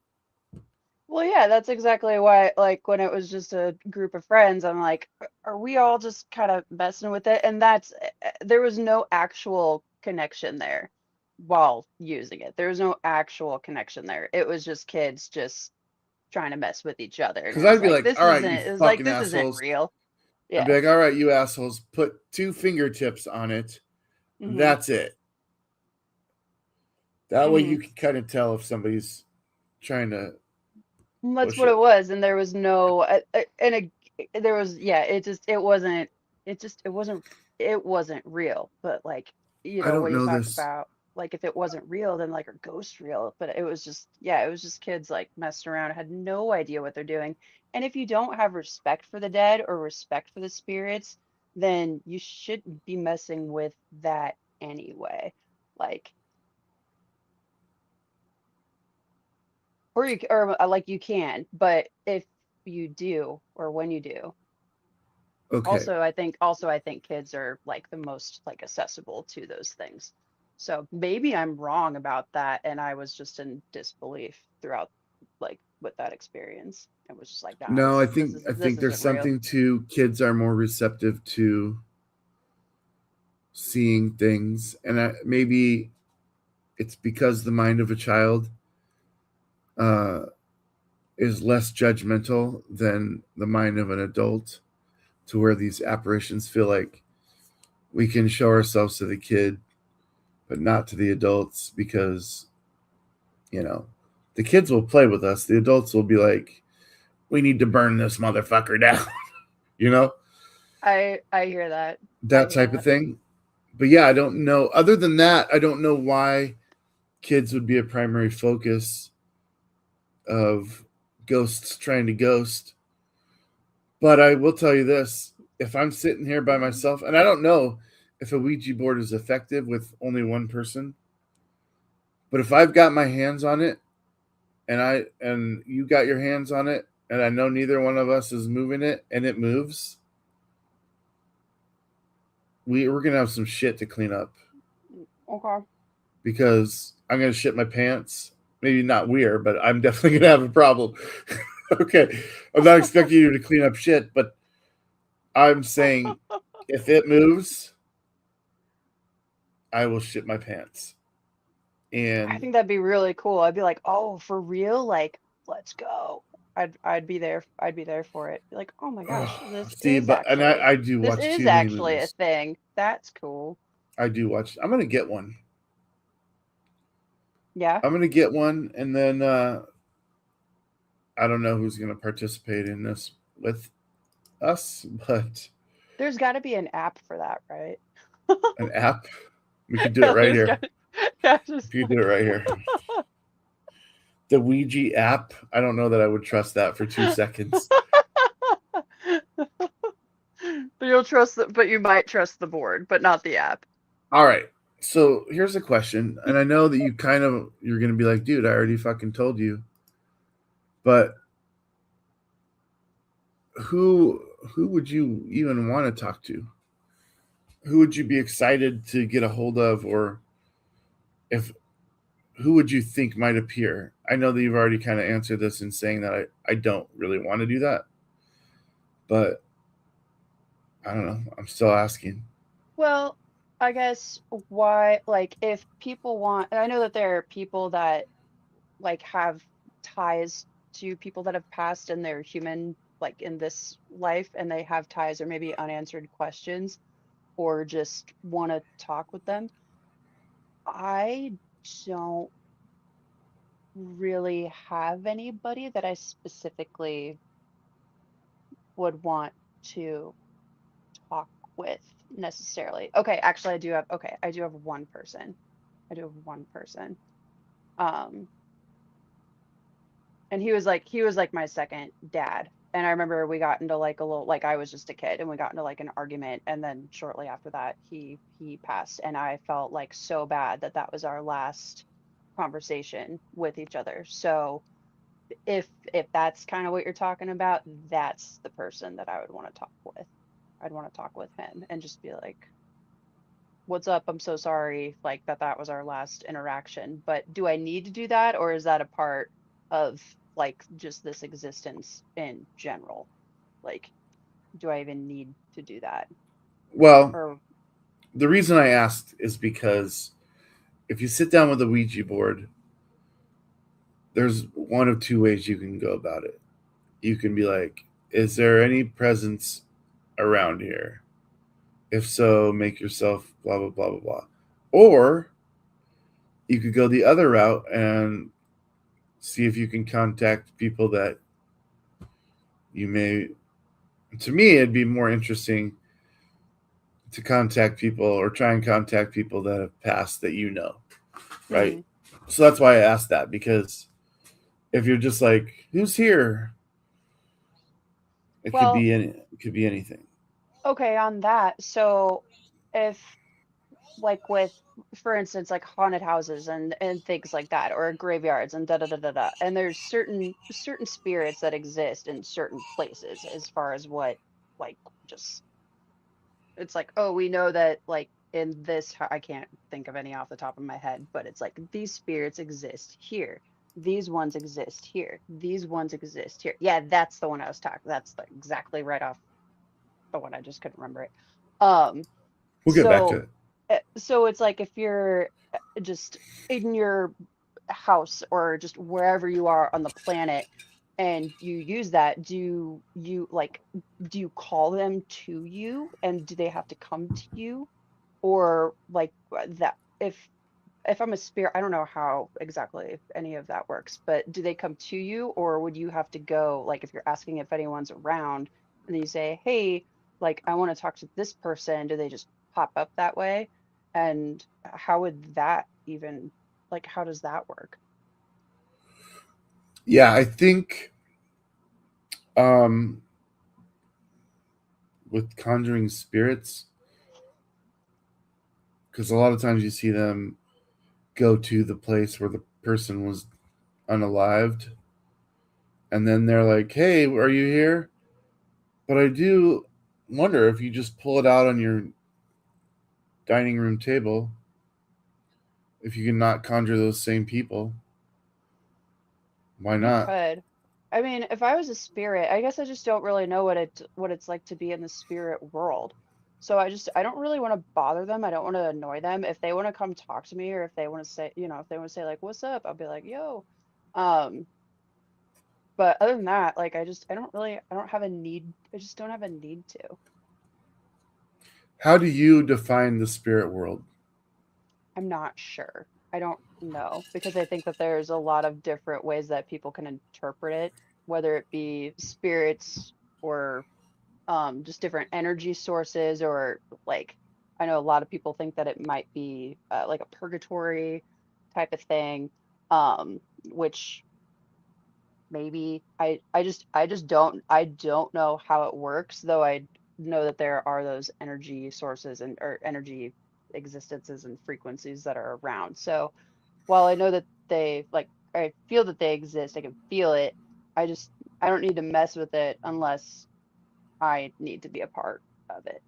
Well, yeah, that's exactly why, like, when it was just a group of friends, I'm like, are we all just kind of messing with it? And there was no actual connection there while using it. There was no actual connection there. It was just kids just trying to mess with each other. And Because I'd be like, all right, you it was like, fucking this isn't assholes. real. I'd be Yeah. like, all right, you assholes, put 2 fingertips on it. Hmm. That's it. That way Hmm. you can kind of tell if somebody's trying to That's push what it it. was. And there was no, there was, yeah, it wasn't real. But like, I don't when you know talk this. about, like, if it wasn't real, then like, are ghosts real? But it was just, yeah, it was just kids like messing around, had no idea what they're doing. And if you don't have respect for the dead or respect for the spirits, then you shouldn't be messing with that anyway. Like, like, you can, but if you do, or when you do. Okay. Also, I think kids are like the most like accessible to those things. So maybe I'm wrong about that, and I was just in disbelief throughout, like, with that experience. It was just like, nah, No, I this think there's isn't real. something to kids are more receptive to seeing things, and maybe it's because the mind of a child uh, is less judgmental than the mind of an adult, to where these apparitions feel like we can show ourselves to the kid, but not to the adults, because the kids will play with us. The adults will be like, we need to burn this motherfucker down, you know, I hear that. I that hear type of that. thing. But yeah, I don't know. Other than that, I don't know why kids would be a primary focus of ghosts trying to ghost. But I will tell you this: if I'm sitting here by myself, and I don't know if a Ouija board is effective with only one person, but if I've got my hands on it, and you got your hands on it, and I know neither one of us is moving it, and it moves, we're gonna have some shit to clean up, Okay. because I'm gonna shit my pants. Maybe not weird, but I'm definitely gonna have a problem. Okay, I'm not expecting you to clean up shit, but I'm saying if it moves, I will shit my pants. I And think that'd be really cool. I'd be like, oh, for real? Like, let's go. I'd be there. I'd be there for it. Be like, oh my gosh, see, but and I do this watch is too many actually a movies. thing. That's cool. I do watch. I'm gonna get one. Yeah. I'm gonna get one, and then I don't know who's gonna participate in this with us, but There's got to be an app for that, right? an app. We could do it Yeah, right there's here. got. Yeah, just. We could do it right here. The Ouija app. I don't know that I would trust that for 2 seconds. But you'll trust but you might trust the board, but not the app. All right. So here's a question, and I know that you're gonna be like, dude, I already fucking told you. But who would you even want to talk to? Who would you be excited to get a hold of, or if who would you think might appear? I know that you've already kind of answered this in saying that I don't really want to do that, but I don't know. I'm still asking. Well, I guess why, like, if people want, and I know that there are people that like have ties to people that have passed and they're human, like in this life, and they have ties or maybe unanswered questions or just want to talk with them. I don't really have anybody that I specifically would want to talk with necessarily. Okay, actually I do have one person. I do have one person. Um, and he was like my second dad. And I remember we got into like a little, like I was just a kid and we got into like an argument, and then shortly after that he passed, and I felt like so bad that that was our last conversation with each other. So if that's kind of what you're talking about, that's the person that I would want to talk with. I'd want to talk with him and just be like, what's up? I'm so sorry, like that was our last interaction. But do I need to do that, or is that a part of like just this existence in general? Like, do I even need to do that? Well, Or the reason I asked is because if you sit down with a Ouija board, there's one of two ways you can go about it. You can be like, is there any presence around here? If so, make yourself blah, blah, blah, blah, blah. Or you could go the other route and see if you can contact people that you may. To me, it'd be more interesting to contact people or try and contact people that have passed that you know, right? mhm. So that's why I asked that, because if you're just like, who's here? It could Well, be anything. okay, on that. So if like with, for instance, like haunted houses and things like that, or graveyards and da da da da da, and there's certain spirits that exist in certain places, as far as what, like, just, it's like, oh, we know that like in this I can't think of any off the top of my head, but it's like these spirits exist here, these ones exist here, these ones exist here. Yeah, that's the one I was talking, that's the, exactly right off the one, I just couldn't remember it. um We'll get back to so it. so it's like if you're just in your house or just wherever you are on the planet and you use that, do you call them to you, and do they have to come to you, or like that, if I'm a spirit, I don't know how exactly any of that works, but do they come to you, or would you have to go, like if you're asking if anyone's around and then you say, hey, like I want to talk to this person, do they just pop up that way? And how would that even, like, how does that work? Yeah, I think um, with conjuring spirits, because a lot of times you see them go to the place where the person was unalived, and then they're like, "Hey, are you here?" But I do wonder if you just pull it out on your dining room table If you can not conjure those same people, why You not? could. I mean, if I was a spirit, I guess I just don't really know what it's like to be in the spirit world. So I don't really want to bother them. I don't want to annoy them. If they want to come talk to me or if they want to say, if they want to say like, "What's up?" I'll be like, "Yo." Um, but other than that, like I don't have a need. I just don't have a need to. How do you define the spirit world? I'm not sure. I don't know because I think that there's a lot of different ways that people can interpret it, whether it be spirits or just different energy sources, or like I know a lot of people think that it might be like a purgatory type of thing, which maybe I don't know how it works, though I know that there are those energy sources and or energy existences and frequencies that are around. So while I know that they like I feel that they exist, I can feel it. I just I don't need to mess with it unless I need to be a part of it,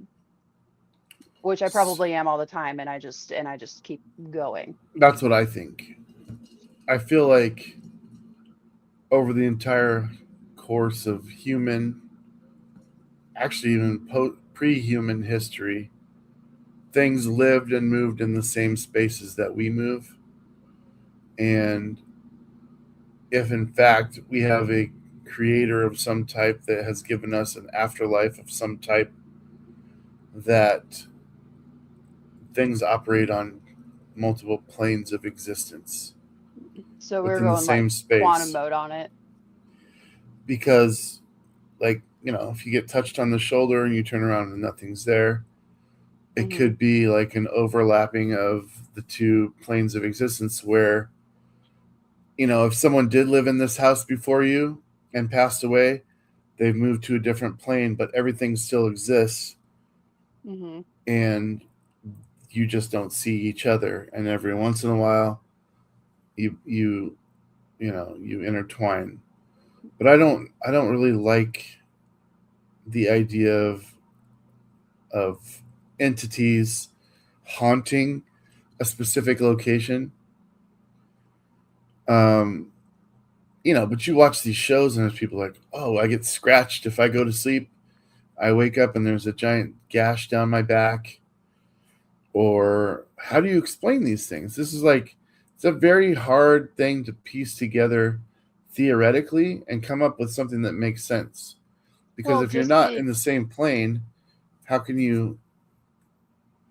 which I probably am all the time, and I just keep going. That's what I think. I feel like over the entire course of human, actually even pre-human history, things lived and moved in the same spaces that we move. And if in fact we have a creator of some type that has given us an afterlife of some type, that things operate on multiple planes of existence So we're within the going like same quantum space. mode on it. Because, like, if you get touched on the shoulder and you turn around and nothing's there, it Hmm. could be like an overlapping of the two planes of existence where, if someone did live in this house before you and passed away, they've moved to a different plane, but everything still exists, Hmm. and you just don't see each other. And every once in a while, you intertwine. But I don't really like the idea of entities haunting a specific location. Um, but you watch these shows and there's people like, oh, I get scratched if I go to sleep. I wake up and there's a giant gash down my back. Or how do you explain these things? This is like, it's a very hard thing to piece together theoretically and come up with something that makes sense. Because Well, if you're not in the same plane, how can you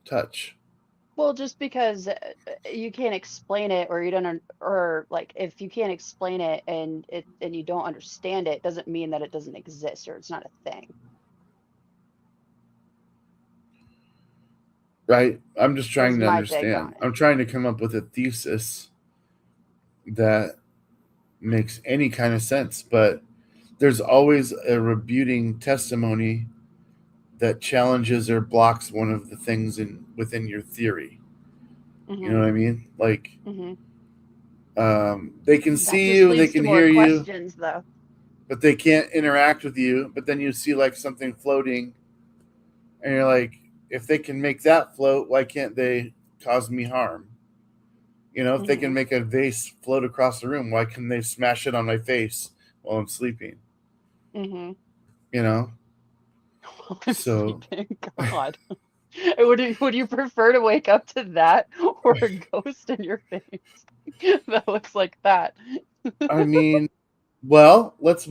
touch? just because you can't explain it, or you don't, or like if you can't explain it and you don't understand it, doesn't mean that it doesn't exist or it's not a thing. Right? I'm just Is trying to my take understand. on it. I'm trying to come up with a thesis that makes any kind of sense, but there's always a rebuting testimony that challenges or blocks one of the things within your theory. You know Hmm. what I mean? Like, Hmm. they can That see just you, they leads to can more hear you, questions, though. but they can't interact with you. But then you see like something floating, and you're like, if they can make that float, why can't they cause me harm? If they Hmm. can make a vase float across the room, why can they smash it on my face while I'm sleeping? Hmm. You know? While I'm So, sleeping. God. Would you prefer to wake up to that or a ghost in your face that looks like that? I mean, well, let's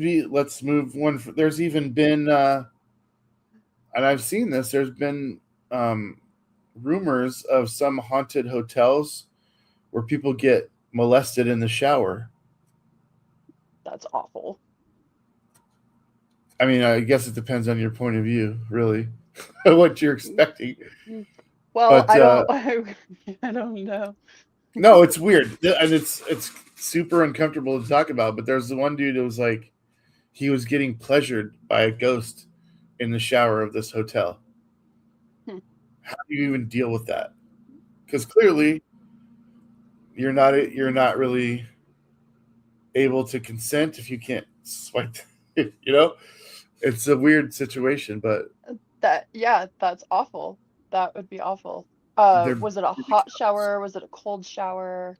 move one. There's even been, and I've seen this. There's been um, rumors of some haunted hotels where people get molested in the shower. That's awful. I mean, I guess it depends on your point of view, really, what you're Mm, expecting. mm. Well, But I don't know. no, it's weird, and it's super uncomfortable to talk about. But there's the one dude that was like, he was getting pleasured by a ghost in the shower of this hotel. Hmm. How do you even deal with that? Because clearly you're not really able to consent if you can't swipe. It's a weird situation, but That, yeah, that's awful. That would be awful. They're Was it a hot shower? Was it a cold shower?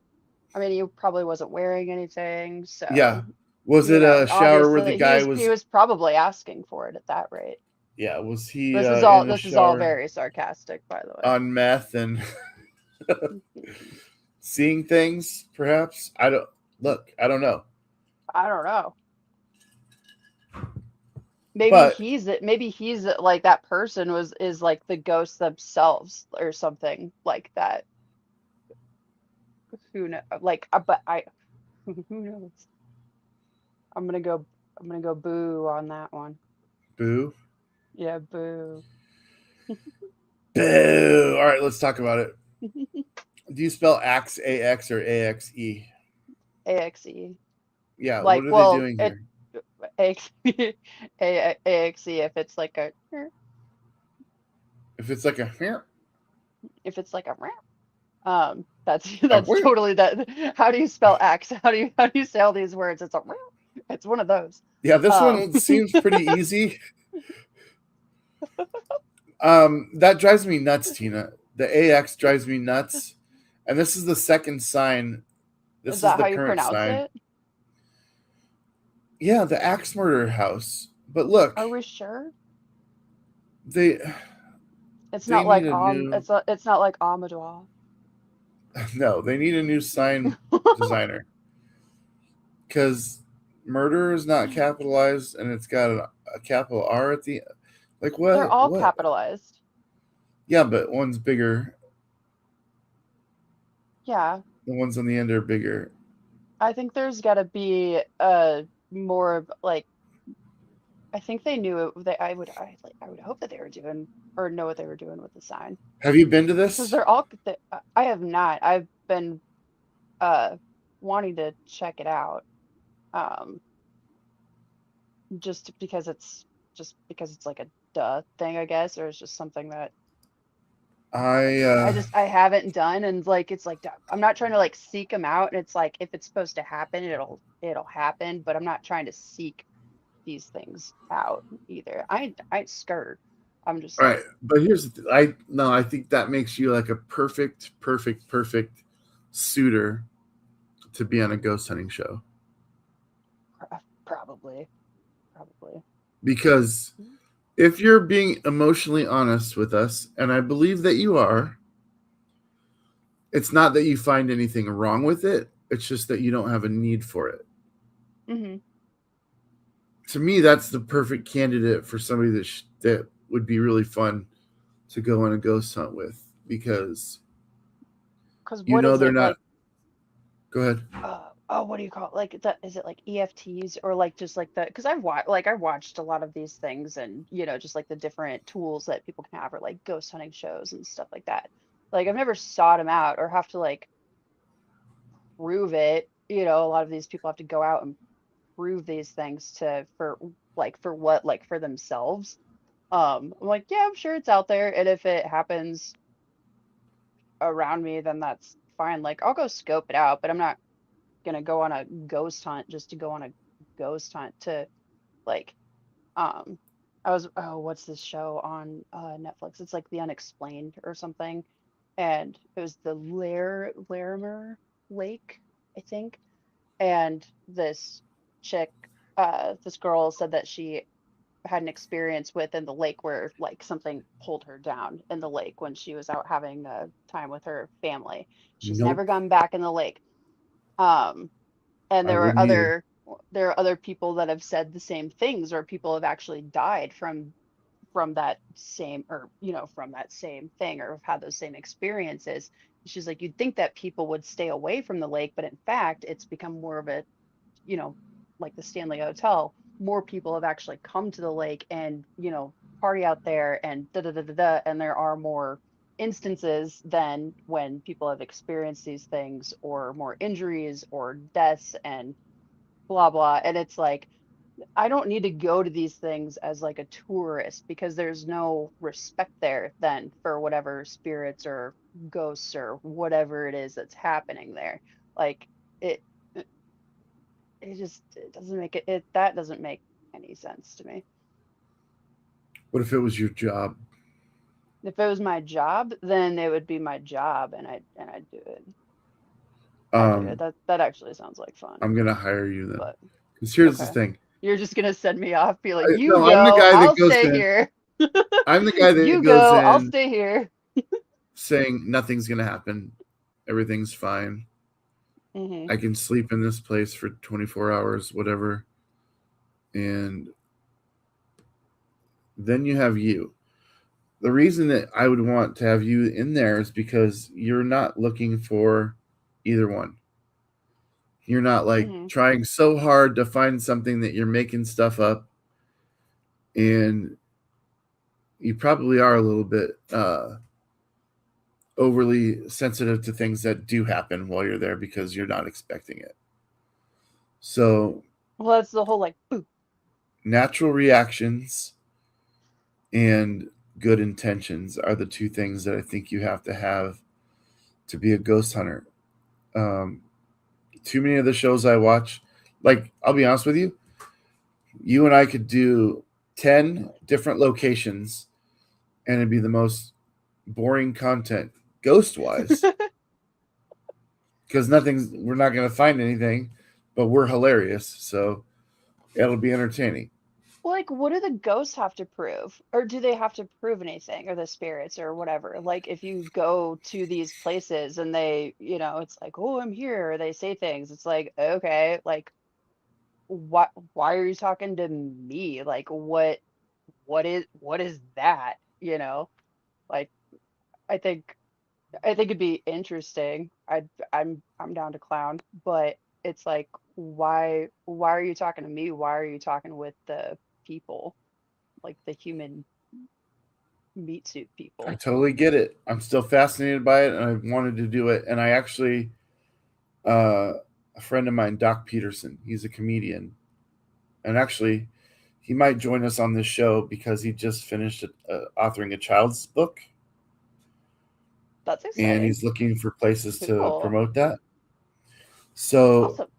I mean, he probably wasn't wearing anything, yeah. so Was it a shower where the obviously guy he was? was probably asking for it at that rate. Yeah, was he in a This is all shower very sarcastic, by the way. on meth and seeing things? Perhaps I don't look. I don't know. I don't know. But Maybe he's like that person is like the ghosts themselves or something like that. Who know? Like, but I who knows? I'm gonna go boo on that one. boo, Yeah, boo. boo. All right, let's talk about it. Do you spell axe AX or AXE? AXE. Yeah. What Like, are they well, doing it here? AX, AXE if it's like a If it's like a if it's like a a that's totally that. How do you spell axe? How do you say all these words? It's one of those. yeah, this Um, one seems pretty easy. That drives me nuts, Tina. The AX drives me nuts. And this is the second sign. is This is that the how you current pronounce sign. it? Yeah, the axe murder house. But look, Are we sure? they It's they not need like a new it's not like Amador. no, they need a new sign designer. Because murder is not capitalized and it's got a capital R at the like They're what? all What? capitalized. Yeah, but one's bigger. Yeah, The ones on the end are bigger. I think there's got to be more of like I think they knew it. I would hope that they were doing or know what they were doing with the sign Have you been to because this? they're all. I have not. I've been uh wanting to check it out. Um, just because it's like a duh thing, I guess, or it's just something that I uh I haven't done, and like it's like I'm not trying to like seek them out, and it's like if it's supposed to happen, it'll happen, but I'm not trying to seek these things out either. I ain't scared. I'm just all right, like but here's the I no, I think that makes you like a perfect suitor to be on a ghost hunting show probably, probably. because if you're being emotionally honest with us, and I believe that you are, it's not that you find anything wrong with it. It's just that you don't have a need for it. Hmm. To me, that's the perfect candidate for somebody that would be really fun to go on a ghost hunt with because Because you what know is they're it not. like? Go ahead. Oh, what do you call it? Like that? Is it like EFTs or like just like the? Because I watched a lot of these things and just like the different tools that people can have or like ghost hunting shows and stuff like that. Like I've never sought them out or have to like prove it. A lot of these people have to go out and prove these things for what like for themselves. I'm like, yeah, I'm sure it's out there, and if it happens around me, then that's fine. Like I'll go scope it out, but I'm not gonna go on a ghost hunt just to go on a ghost hunt to like um what's this show on Netflix? It's like The Unexplained or something. And it was the Larimer Lake, I think. And this girl said that she had an experience within the lake where like something pulled her down in the lake when she was out having time with her family. She's never Nope, gone back in the lake. Um, and I wouldn't either. there are other people that have said the same things, or people have actually died from that same or from that same thing or have had those same experiences. She's like, you'd think that people would stay away from the lake, but in fact, it's become more of a you know, like the Stanley Hotel, more people have actually come to the lake and, party out there and da da da da da. And there are more instances than when people have experienced these things or more injuries or deaths and blah blah. And it's like, I don't need to go to these things as like a tourist because there's no respect there then for whatever spirits or ghosts or whatever it is that's happening there. Like it it doesn't make it that doesn't make any sense to me. What if it was your job? If it was my job, then it would be my job, and I'd do it. I'd do it. That actually sounds like fun. I'm gonna hire you then. But Because here's the okay, thing. you're just gonna send me off, be like, you No, I'm the go, guy that I'll goes stay in. here. I'm the guy that You goes go, I'll in stay here. saying nothing's gonna happen. Everything's fine. Hmm. I can sleep in this place for 24 hours, whatever. And then you have you. The reason that I would want to have you in there is because you're not looking for either one. You're not like Hmm. trying so hard to find something that you're making stuff up. And you probably are a little bit overly sensitive to things that do happen while you're there because you're not expecting it. So, Well, that's the whole like, ooh. natural reactions and good intentions are the two things that I think you have to be a ghost hunter. Too many of the shows I watch, like, I'll be honest with you, you and I could do 10 different locations and it'd be the most boring content ghost wise because we're not going to find anything, but we're hilarious. So it'll be entertaining. Like, what do the ghosts have to prove? Or do they have to prove anything, or the spirits or whatever? Like, if you go to these places and they, it's like, oh, I'm here, or they say things, it's like, okay, like, why are you talking to me? Like, what is that? Like, I think I think it'd be interesting. I'm down to clown, but it's like, why are you talking to me? Why are you talking with the people, like the human meat suit I people? totally get it. I'm still fascinated by it and I wanted to do it. And I actually, uh, a friend of mine, Doc Peterson, he's a comedian. And actually, he might join us on this show because he just finished authoring a child's book That's and exciting. he's looking for places to Cool. promote that. So Awesome.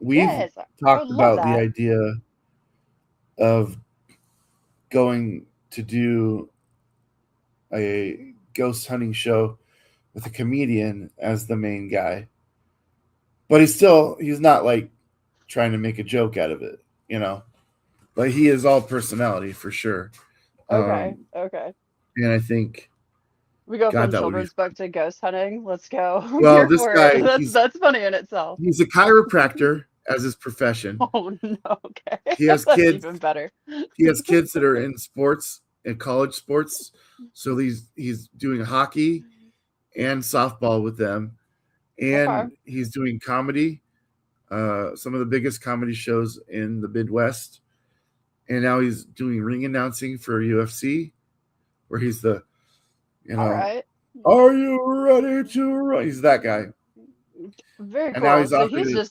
we've Yes, I would talked love about the that. idea of going to do a ghost hunting show with a comedian as the main guy. But he's not like trying to make a joke out of it, you know. But he is all personality for sure. Okay, Um, okay. and I think, We go God, from that would be children's book to ghost hunting. Let's go. I'm well. here This for it. guy, That's funny in itself. he's a chiropractor as his profession. Oh no, okay. He has That's kids. even better. He has kids that are in sports and college sports. So he's doing hockey and softball with them, Okay. and he's doing comedy. Some of the biggest comedy shows in the Midwest, and now he's doing ring announcing for UFC, where he's the, you All know, right. are you ready to run? He's that guy, Very and now cool. he's So offered it.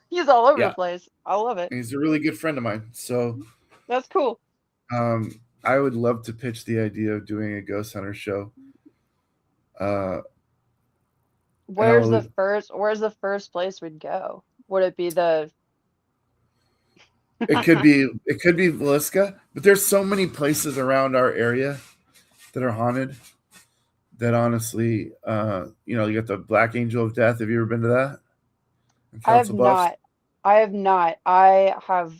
he's all over the Yeah, place. I love it. and he's a really good friend of mine. So That's cool. I would love to pitch the idea of doing a ghost hunter show. Uh, and Where's the first place we'd go? Would it be the it could be Villisca, but there's so many places around our area that are haunted that honestly, you got the Black Angel of Death. Have you ever been to that? In I have Council Bluffs? not. I have not. I have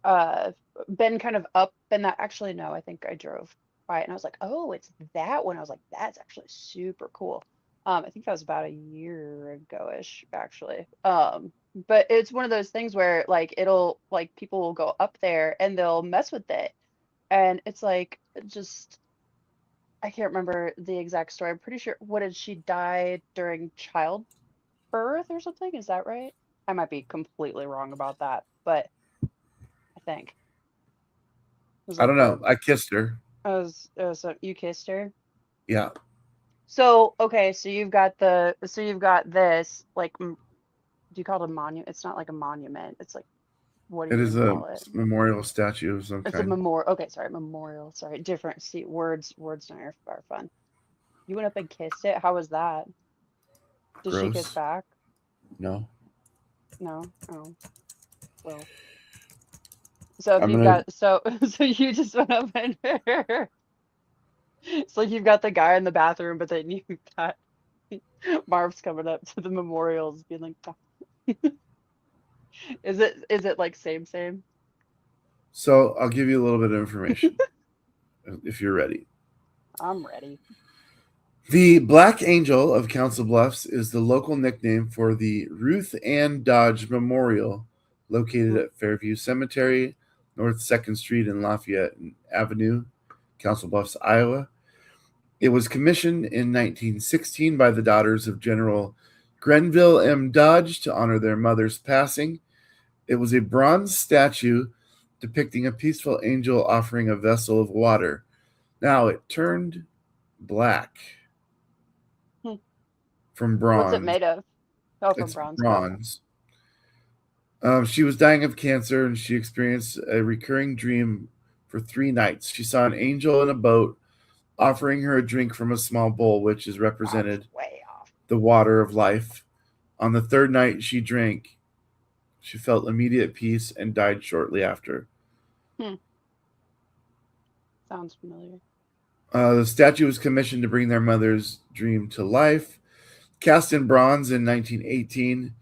uh been kind of up in that. Actually, no, I think I drove by it and I was like, oh, it's that one. I was like, that's actually super cool. I think that was about a year ago-ish, actually. But it's one of those things where like it'll like people will go up there and they'll mess with it. And it's like just I can't remember the exact story. I'm pretty sure what did she die during childbirth or something? Is that right? I might be completely wrong about that, but I think. It was I like don't know. I kissed her. you kissed her. Yeah, So okay, so you've got this like do you call it a monument? It's not like a monument. It's like what do it you is even a call it? memorial statue of some It's a kind. memorial. Okay, sorry, memorial. Sorry, different. See, words are fun. You went up and kissed it. How was that? Did she kiss Gross. back? No, No. Oh, well. So if I'm you've gonna. got so so you just went up and It's like you've got the guy in the bathroom, but then you've got Marv's coming up to the memorials being like, "Oh." Is it like same? So I'll give you a little bit of information if you're ready. I'm ready. The Black Angel of Council Bluffs is the local nickname for the Ruth Ann Dodge Memorial located Hmm. at Fairview Cemetery, North 2nd Street and Lafayette Avenue, Council Bluffs, Iowa. It was commissioned in 1916 by the daughters of General Grenville M. Dodge to honor their mother's passing. It was a bronze statue depicting a peaceful angel offering a vessel of water. Now it turned black Hmm. from What's it bronze. made of? Oh, from It's bronze. Okay. bronze. She was dying of cancer and she experienced a recurring dream for 3 nights. She saw an angel in a boat offering her a drink from a small bowl, which is Wow, it's represented way off. the water of life. On the 3rd night she drank, she felt immediate peace and died shortly after. Hmm. Sounds familiar. The statue was commissioned to bring their mother's dream to life. Cast in bronze in 1918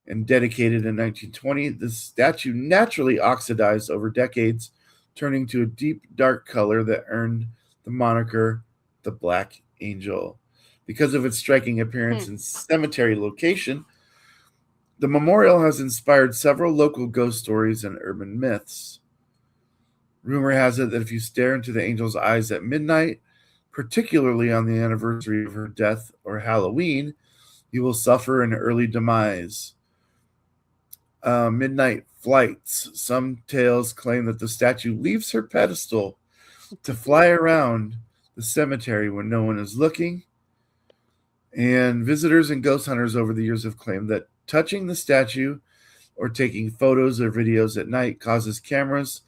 and dedicated in 1920, the statue naturally oxidized over decades, turning to a deep dark color that earned the moniker the Black Angel. Because of its striking appearance and cemetery location, the memorial has inspired several local ghost stories and urban myths. Rumor has it that if you stare into the angel's eyes at midnight, particularly on the anniversary of her death or Halloween, you will suffer an early demise. Midnight flights. Some tales claim that the statue leaves her pedestal to fly around the cemetery when no one is looking. And visitors and ghost hunters over the years have claimed that touching the statue or taking photos or videos at night causes cameras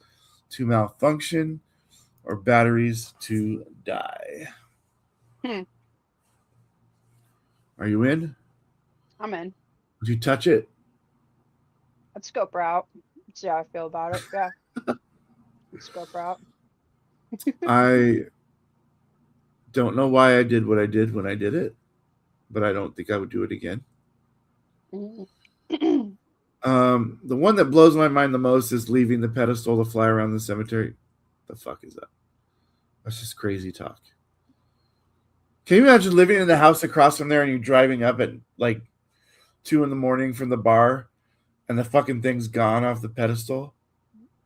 to malfunction or batteries to die. Hmm. Are you in? I'm in. Would you touch it? Let's scope her out. See how I feel about it. Yeah. Let's scope her out. I don't know why I did what I did when I did it, but I don't think I would do it again. The one that blows my mind the most is leaving the pedestal to fly around the cemetery. The fuck is that? That's just crazy talk. Can you imagine living in the house across from there and you driving up at like 2 a.m. from the bar and the fucking thing's gone off the pedestal?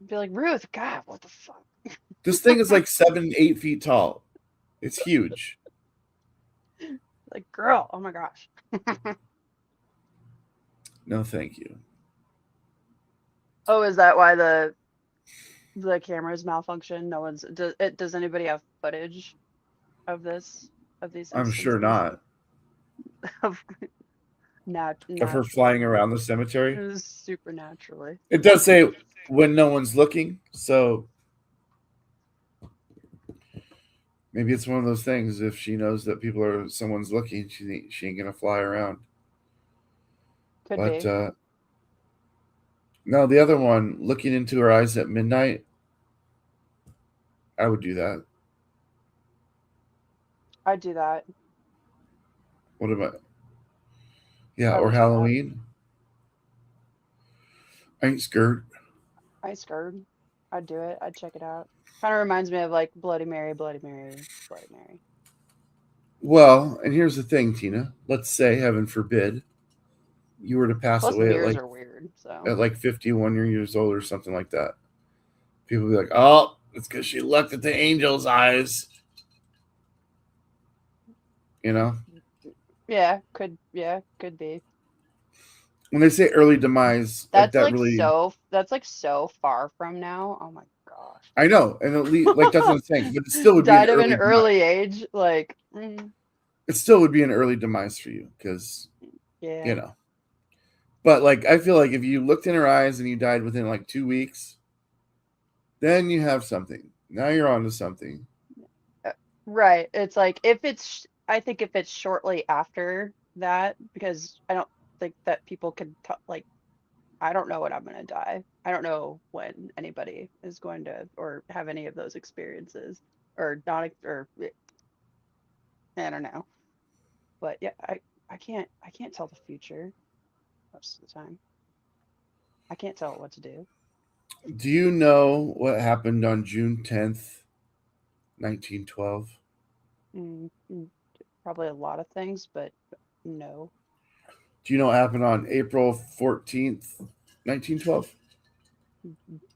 Be like, Ruth, God, what the fuck? This thing is like 7, 8 feet tall. It's huge. Like, girl, oh my gosh. No, thank you. Oh, is that why the cameras malfunction? No one's does anybody have footage of this, of these I'm sure instances? not. Of Of her flying around the cemetery. supernaturally. It does say when no one's looking, so maybe it's one of those things. If she knows that someone's looking, she ain't gonna fly around. Could But be. no, the other one, looking into her eyes at midnight, I would do that. I'd do that. What about? Yeah, I or would do that. Halloween. I ain't scared. I ain't scared. I'd do it. I'd check it out. Kind of reminds me of like Bloody Mary, Bloody Mary, Bloody Mary. Well, and here's the thing, Tina. Let's say, heaven forbid, you were to pass Plus, away mirrors are weird. So at like 51 years old or something like that. People be like, "Oh, it's because she looked at the angel's eyes." You know, yeah, could be. when they say early demise, like That's that like really. that's like so far from now. Oh my gosh. I know, and at least like that's what I'm saying. But it still would be an Died of an early demise. early age, like It still would be an early demise for you because yeah. you know. But like, I feel like if you looked in her eyes and you died within like 2 weeks, then you have something. Now you're on to something. Right. It's like I think if it's shortly after that, because I don't think that people can like, I don't know when I'm gonna die. I don't know when anybody is going to or have any of those experiences. or not, or I don't know. But yeah, I can't tell the future most of the time. I can't tell it what to do. Do you know what happened on June 10th, 1912? Mm, mm, probably a lot of things, but no. Do you know what happened on April 14th, 1912?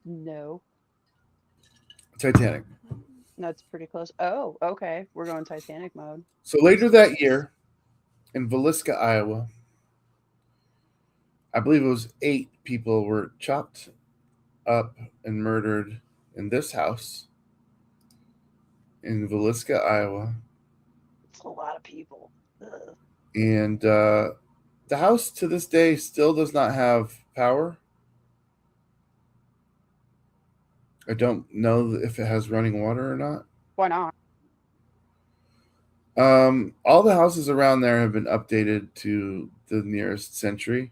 No. Titanic. That's pretty close. Oh, okay. We're going Titanic mode. So later that year, in Villisca, Iowa, I believe it was 8 people were chopped up and murdered in this house in Villisca, Iowa. It's a lot of people. Ugh. And the house to this day still does not have power. I don't know if it has running water or not. Why not? All the houses around there have been updated to the nearest century,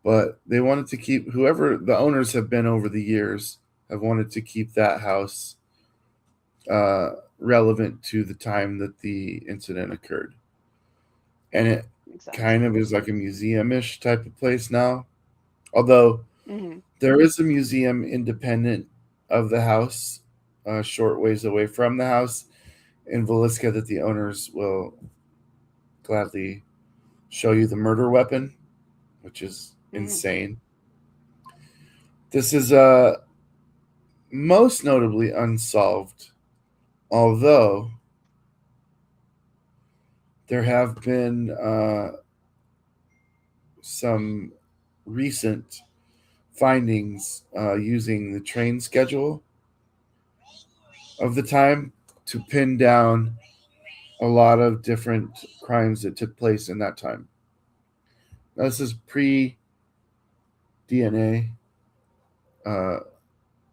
but they wanted to keep whoever the owners have been over the years have wanted to keep that house relevant to the time that the incident occurred. And it Makes sense. kind of is like a museum-ish type of place now. Although Hmm. there is a museum independent of the house, a short ways away from the house in Villisca that the owners will gladly show you the murder weapon, which is insane. This is most notably unsolved, although there have been some recent findings using the train schedule of the time to pin down a lot of different crimes that took place in that time. Now, this is pre DNA,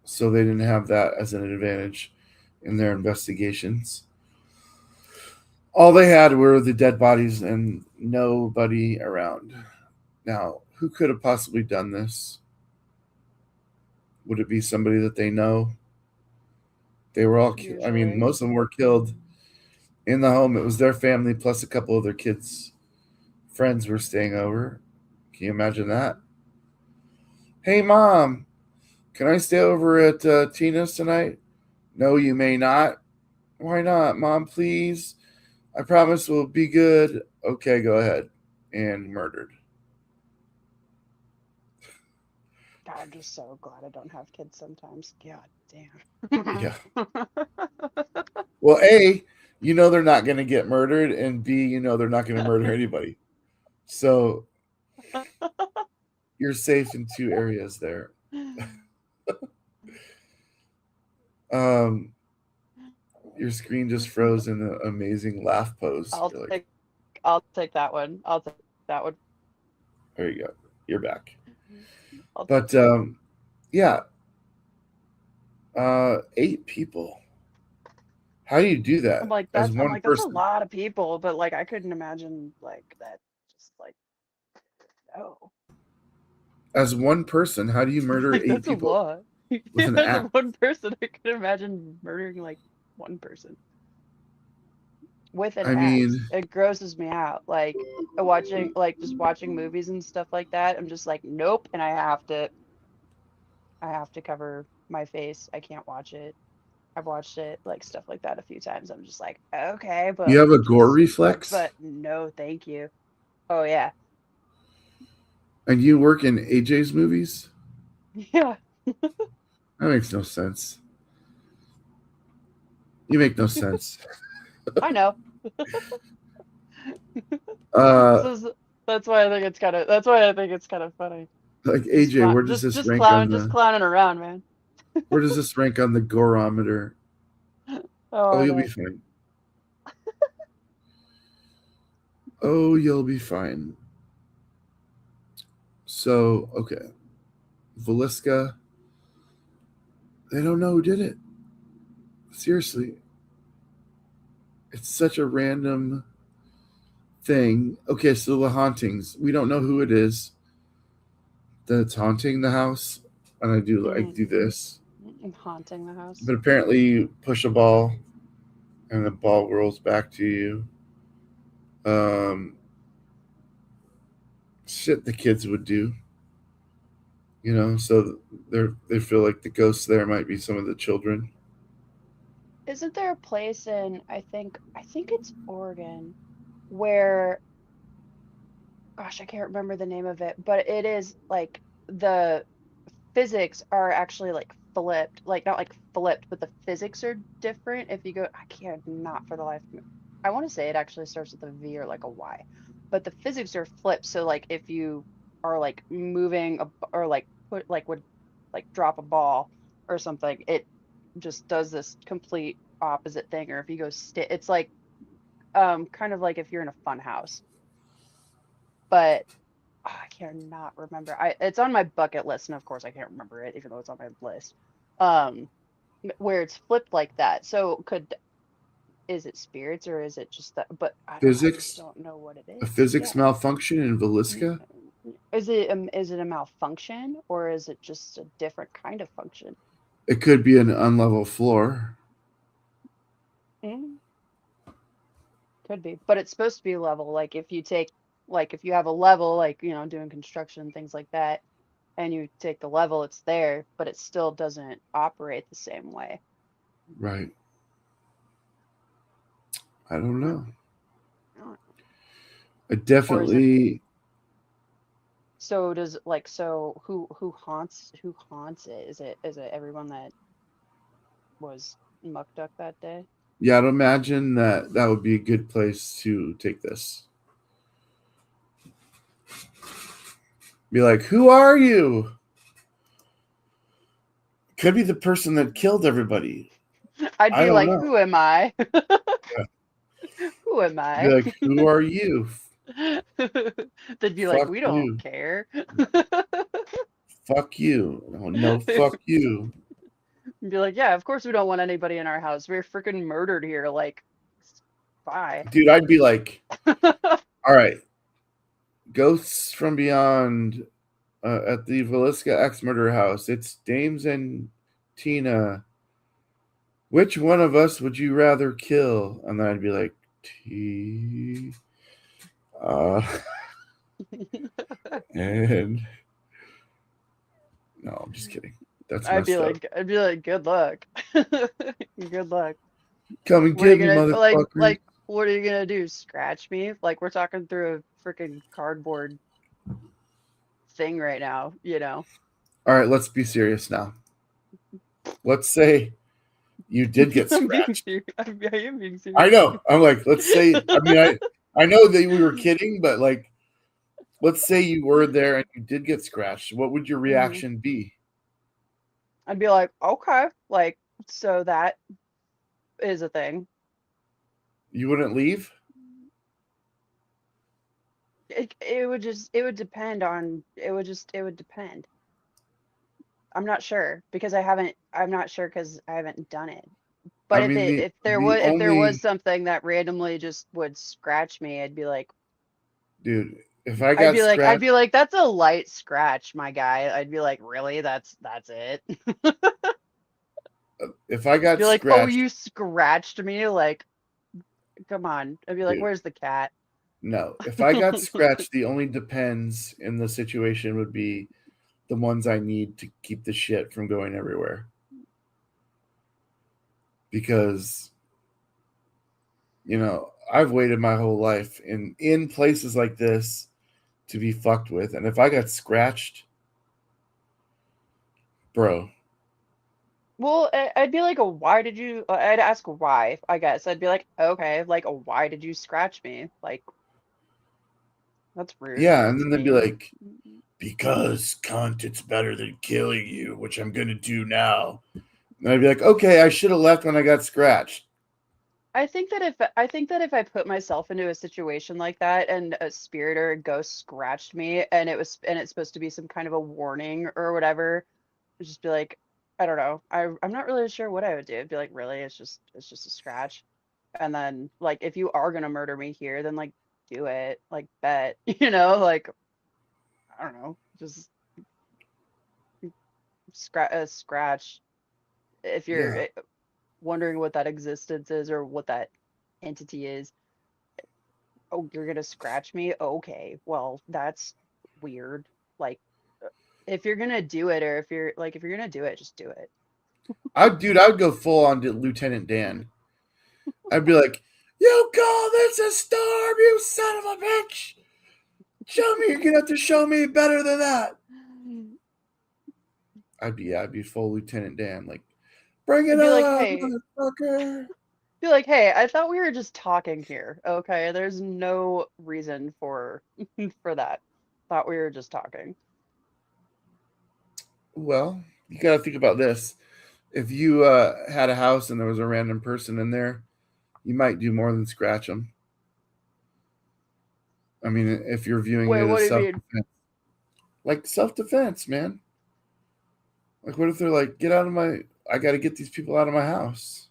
so they didn't have that as an advantage in their investigations. All they had were the dead bodies and nobody around. Now, who could have possibly done this? Would it be somebody that they know? They were all, I mean, Usually. most of them were killed in the home. It was their family plus a couple of their kids' friends were staying over. Can you imagine that? Hey, Mom, can I stay over at Tina's tonight? No, you may not. Why not, Mom, please? I promise we'll be good. Okay, go ahead. And murdered. God, I'm just so glad I don't have kids sometimes. God damn. Yeah. Well, A, you know they're not going to get murdered, and B, you know they're not going to murder anybody. So you're safe in 2 areas there. Your screen just froze in an amazing laugh pose. I'll You're like, take I'll take that one. I'll take that one. there you go. You're back. I'll But yeah, 8 people. How do you do that I'm like as that's I'm one like that's a person? lot of people, but like I couldn't imagine like that just like no. As one person, how do you murder Like 8 that's a people lot. with an As a axe? one person, I could imagine murdering like one person with an I axe. mean, It grosses me out. Like watching like just watching movies and stuff like that. I'm just like, nope, and I have to cover my face. I can't watch it. I've watched it like stuff like that a few times. I'm just like, okay, you have a gore reflex, but no, thank you. Oh yeah. and you work in AJ's movies. Yeah. That makes no sense. You make no sense. I know. Uh, This is that's why I think it's kind of funny. like Just AJ, where does just this just rank on just the? clowning around, man. Where does this rank on the gorometer? Oh, Oh, I you'll be know. fine. Oh, you'll be fine. So, okay, Velisca. They don't know who did it. Seriously, it's such a random thing. Okay, so the hauntings. We don't know who it is that's haunting the house. And I do Mhm. this. Haunting the house. But apparently, you push a ball, and the ball rolls back to you. Shit the kids would do, so they feel like the ghosts there might be some of the children. Isn't there a place in I think it's Oregon where gosh, I can't remember the name of it, but it is like the physics are actually like flipped, like not like flipped, but the physics are different. If you go, I can't not for the life of me. I want to say it actually starts with a V or like a Y, but the physics are flipped. So like if you are like moving or like put like would like drop a ball or something, it just does this complete opposite thing. Or if you go it's like kind of like if you're in a fun house, but I cannot remember. It's on my bucket list, and of course I can't remember it, even though it's on my list. Um, where it's flipped like that. So is it spirits or is it just that? But I just Physics, don't know what it a is. physics Yeah. malfunction in N- Velisca. is it a malfunction or is it just a different kind of function? It could be an unlevel floor. Mm, could be, but it's supposed to be level. Like if you have a level, like doing construction things like that, and you take the level, it's there, but it still doesn't operate the same way. Right. I don't know. Mm. I Or is it definitely. so does like so who haunts it? Is it everyone that was muck duck that day? Yeah, I'd imagine that would be a good place to take this. Be like, who are you? Could be the person that killed everybody. I'd I be don't like, know. who am I? Yeah. Who am Be I? like, who are you? They'd be like, Fuck we don't you. care. Fuck you. No, no, fuck you. Be like, yeah, of course we don't want anybody in our house. We're freaking murdered here. Like, bye. Dude, I'd be like, all right, ghosts from beyond at the Velisca X murder house. It's Dames and Tina. Which one of us would you rather kill? And then I'd be like, T. Uh, and no, I'm just kidding. That's messed up. I'd be like, good luck. Good luck. Come and What are you get me, gonna motherfucker. what are you gonna do? Scratch me? Like we're talking through a freaking cardboard thing right now, you know? All right, let's be serious now. Let's say you did get I'm being scratched. serious. I am being I serious. know. I'm like, let's say, I know that we were kidding, but like, let's say you were there and you did get scratched. What would your Mhm. reaction be? I'd be like, okay, like so that is a thing. You wouldn't leave? It would depend. I'm not sure because I haven't done it. I But mean, the if there was only something that randomly just would scratch me, dude, if I got I'd scratched, be like, that's a light scratch, my guy. I'd be like, really? That's it? if I got Be like, oh, scratched, you scratched me? Like, come on. I'd be like, dude, where's the cat? no. If I got scratched, the only depends in the situation would be the ones I need to keep the shit from going everywhere. Because I've waited my whole life in places like this to be fucked with, and if I got scratched, bro, Well, I'd be like, why did you? I'd ask why, I guess. I'd be like, okay, like, why did you scratch me? Like, that's rude yeah, and to then they'd be me. like, because cunt, it's better than killing you, which I'm gonna do now. And I'd be like, okay, I should have left when I got scratched. I think that if I put myself into a situation like that and a spirit or a ghost scratched me and it's supposed to be some kind of a warning or whatever, I'd just be like, I don't know. I'm not really sure what I would do. I'd be like, really? It's just a scratch. And then like if you are gonna murder me here, then like do it. Like bet. Like I don't know. Just scratch. if you're Yeah. wondering what that existence is or what that entity is, oh, you're gonna scratch me? Okay, well, that's weird. Like, if you're gonna do it, or if you're gonna do it, just do it. I would go full on to Lieutenant Dan. I'd be like, "You call this a storm, you son of a bitch! Show me, you're gonna have to show me better than that." I'd be full Lieutenant Dan. Like, bring it Be like, on, hey, motherfucker. be like, hey, I thought we were just talking here. Okay, there's no reason for for that. Thought we were just talking. Well, you gotta think about this. If you had a house and there was a random person in there, you might do more than scratch them. I mean, if you're viewing Wait, it what as do you mean? self defense, man. Like, what if they're like, "Get out of my! I got to get these people out of my house."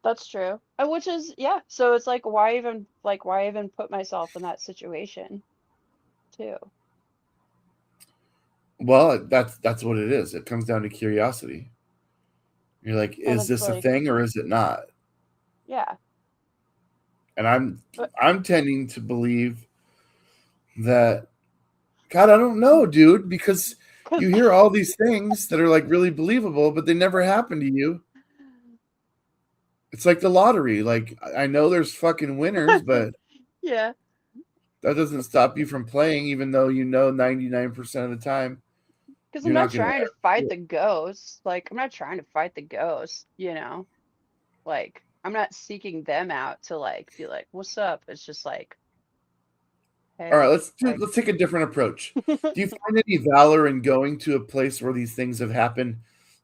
That's true. Which is, yeah. So it's like, why even put myself in that situation, too? Well, that's what it is. It comes down to curiosity. You're like, And is it's this a like, thing or is it not? yeah, And but I'm tending to believe that, God, I don't know, dude, because because you hear all these things that are like really believable, but they never happen to you. It's like the lottery. Like, I know there's fucking winners, but yeah, that doesn't stop you from playing, even though you know 99% of the time because I'm you're not not going to trying to ever fight do the it. ghosts. Like, I'm not trying to fight the ghosts, you know? Like, I'm not seeking them out to like be like, what's up? It's just like, All right, hey, like, let's take a different approach. Do you find any valor in going to a place where these things have happened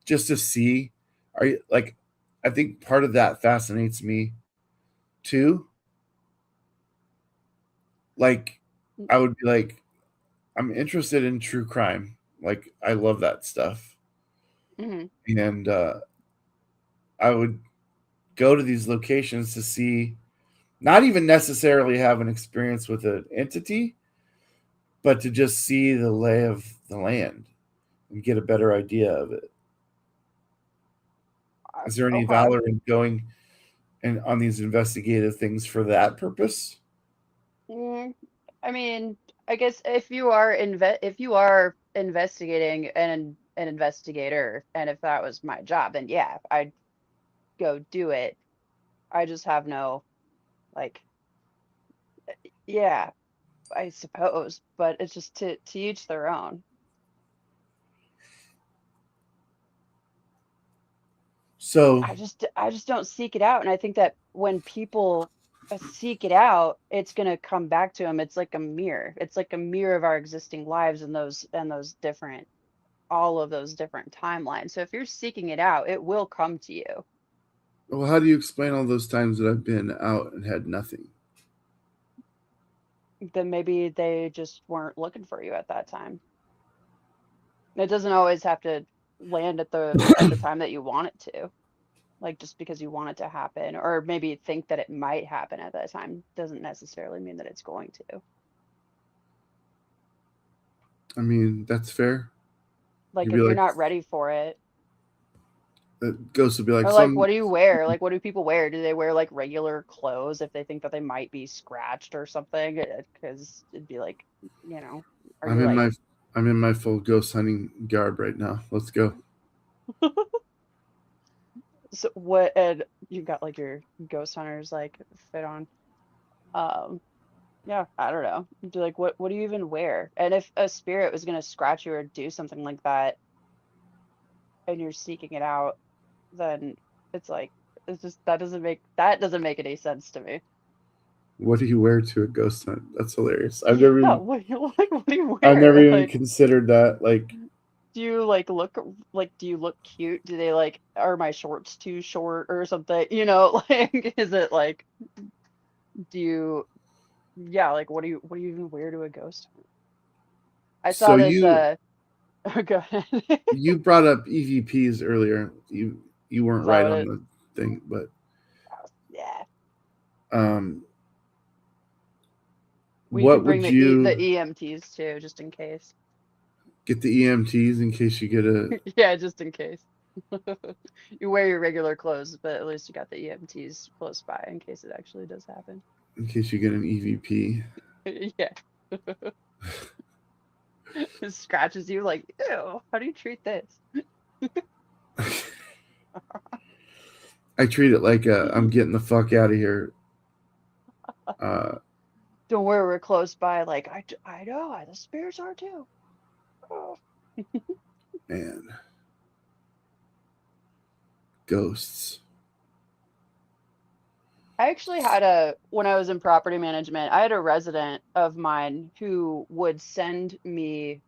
just to see? Are you like, I think part of that fascinates me too. Like, I would be like, I'm interested in true crime. Like, I love that stuff. mhm, And I would go to these locations to see, not even necessarily have an experience with an entity, but to just see the lay of the land and get a better idea of it. Is there any okay. valor in going and on these investigative things for that purpose? Mm, I mean, I guess if you are investigating an investigator, and if that was my job, then yeah, I'd go do it. I just have no like, yeah, I suppose, but it's just to each their own. So, I just don't seek it out, and I think that when people seek it out, it's gonna come back to them. It's like a mirror. It's like a mirror of our existing lives and those different all of those different timelines. So if you're seeking it out, it will come to you. well, how do you explain all those times that I've been out and had nothing? Then maybe they just weren't looking for you at that time. It doesn't always have to land at the time that you want it to. Like just because you want it to happen, or maybe think that it might happen at that time, doesn't necessarily mean that it's going to. I mean, that's fair. Like You'd be if you're like, not ready for it, the ghost would be like, or like some, what do you wear? Like what do people wear? Do they wear like regular clothes if they think that they might be scratched or something? Because it'd be like, you know, are I'm you in like my I'm in my full ghost hunting garb right now. Let's go. so what? And you got like your ghost hunters like fit on. Um, yeah, I don't know. Do like what do you even wear? And if a spirit was gonna scratch you or do something like that, and you're seeking it out, then it's like it's just that doesn't make any sense to me. What do you wear to a ghost hunt? That's hilarious. Yeah, what do you like? What do you I've never wear? even Like, considered that. Like, do you like look like do you look cute? Do they like are my shorts too short or something? You know, like is it like do you yeah, like what do you even wear to a ghost hunt? I so saw this go ahead. you brought up EVPs earlier. You weren't Is that right what on it the thing, but yeah. um, We what could bring would you the EMTs too, just in case. get the EMTs in case you get a? Yeah, just in case. You wear your regular clothes, but at least you got the EMTs close by in case it actually does happen. In case you get an EVP. Yeah. It scratches you like, ew, how do you treat this? I treat it like I'm getting the fuck out of here. Don't worry, we're close by. Like, I know, the spirits are too. Oh. Man. Ghosts. I actually had when I was in property management, I had a resident of mine who would send me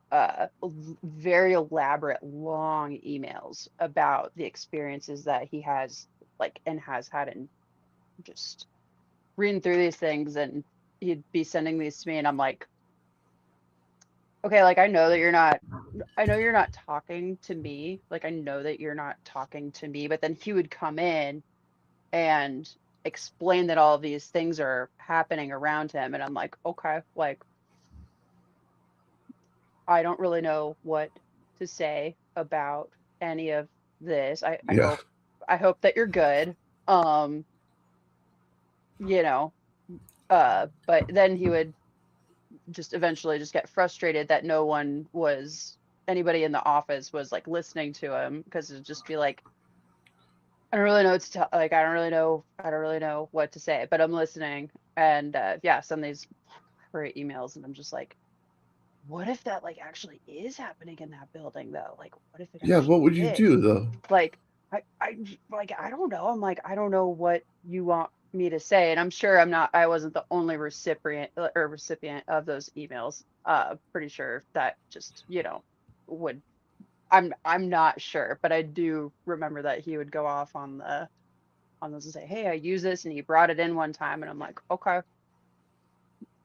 very elaborate, long emails about the experiences that he has, like, and has had, and just reading through these things, and he'd be sending these to me, and I'm like, okay, like, I know you're not talking to me. Like, I know that you're not talking to me, but then he would come in and explain that all of these things are happening around him. And I'm like, okay, like, I don't really know what to say about any of this. Yeah. I hope that you're good. Um, you know, but then he would just eventually just get frustrated that anybody in the office was like listening to him, because it'd just be like, I don't really know what to tell, like, I don't really know what to say, but I'm listening. And yeah, send these elaborate emails, and I'm just like, what if that like actually is happening in that building though? Like, what if it Yeah, what actually would you is? do though? Like, like, I don't know. I'm like, I don't know what you want me to say. And I'm sure I wasn't the only recipient of those emails. Pretty sure that just, would, I'm not sure, but I do remember that he would go off on those and say, hey, I use this, and he brought it in one time, and I'm like, okay,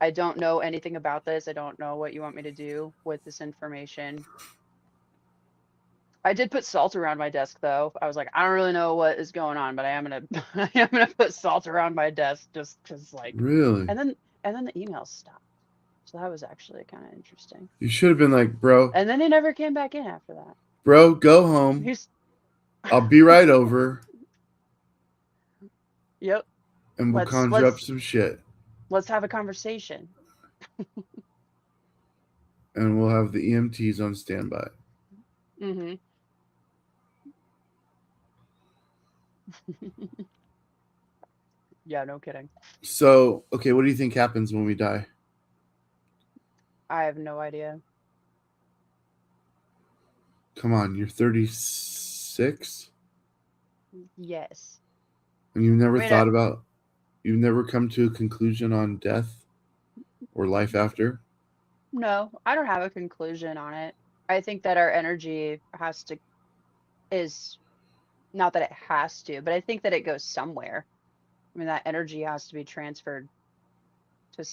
I don't know anything about this. I don't know what you want me to do with this information. I did put salt around my desk though. I was like, I don't really know what is going on, but I am gonna I am gonna put salt around my desk just because, like, Really? and then the emails stopped. So that was actually kind of interesting. You should have been like, bro, And then he never came back in after that. bro, go home. He's I'll be right over, Yep. and we'll Let's conjure up let's some shit, let's have a conversation. and we'll have the EMTs on standby. Mm-hmm. Yeah, no kidding. So, okay, what do you think happens when we die? I have no idea. Come on, you're 36, Yes. and you've never I mean, you've never come to a conclusion on death or life after? no, I don't have a conclusion on it. I think that our energy is not that it has to, but I think that it goes somewhere. I mean, that energy has to be transferred to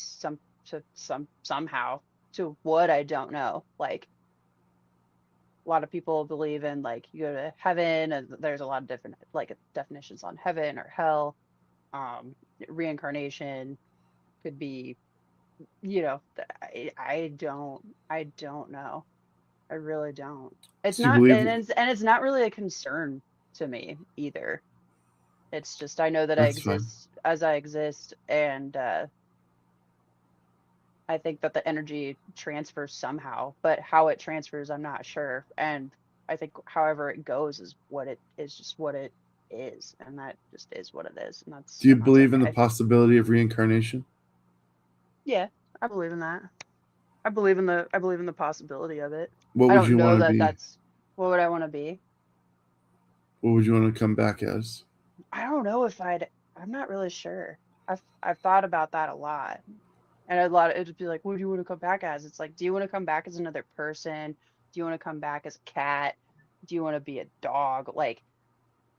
somehow to what, I don't know. Like, a lot of people believe in, like, you go to heaven, and there's a lot of different like definitions on heaven or hell. Um, Reincarnation could be, I don't know. I really don't. It's So you not, believe and it's not really a concern to me either. It's just, I know that I that's fine. exist as I exist, and I think that the energy transfers somehow, but how it transfers, I'm not sure. And I think however it goes is just what it is, and that just is what it is, and Do you that's believe in the okay. possibility of reincarnation? Yeah, I believe in that. I believe in the possibility of it. What I would don't you know want to that be? that's what would I want to be. What would you want to come back as? I don't know if I'm not really sure. I've thought about that a lot. And it'd be like, what do you want to come back as? It's like, do you want to come back as another person? Do you want to come back as a cat? Do you want to be a dog? Like,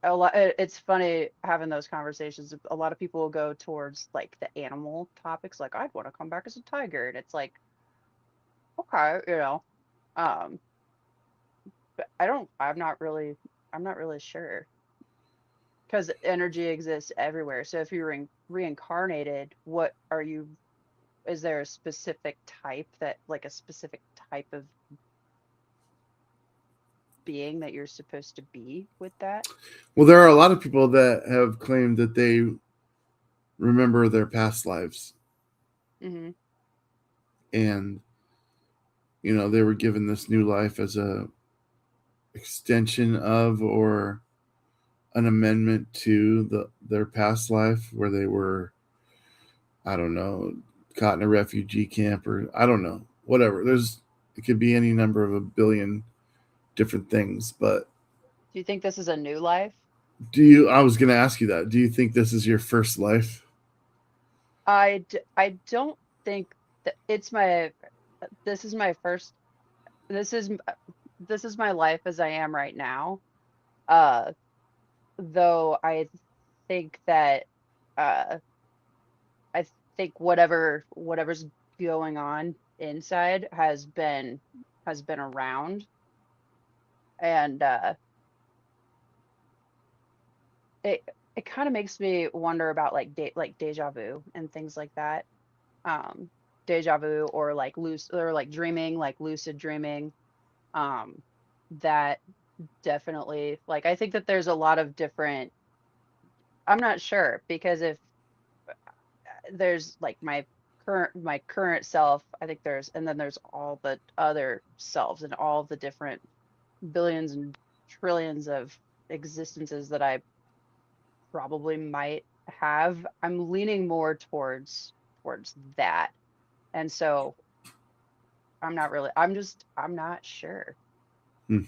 it's funny having those conversations. A lot of people will go towards like the animal topics, like, I'd want to come back as a tiger. And it's like, okay, um, but I'm not really sure, because energy exists everywhere. So if you're reincarnated, is there a specific type, that like a specific type of being that you're supposed to be with that. Well, there are a lot of people that have claimed that they remember their past lives, Mm-hmm. and they were given this new life as a extension of or an amendment to their past life where they were, I don't know, caught in a refugee camp, or I don't know, whatever. It could be any number of a billion different things. But Do you think this is a new life? I was going to ask you that. Do you think this is your first life? I don't think that it's my this is my first this is this is my life as I am right now. Uh, though I think that uh I think whatever's going on inside has been around, and it it kind of makes me wonder about like deja vu and things like that. Um, Deja vu, or like loose, or like dreaming, like lucid dreaming. Um, that definitely, like, I think that there's a lot of different. I'm not sure, because if there's like my current self, I think there's, and then there's all the other selves and all the different billions and trillions of existences that I probably might have. I'm leaning more towards that. And so I'm not sure. Hmm.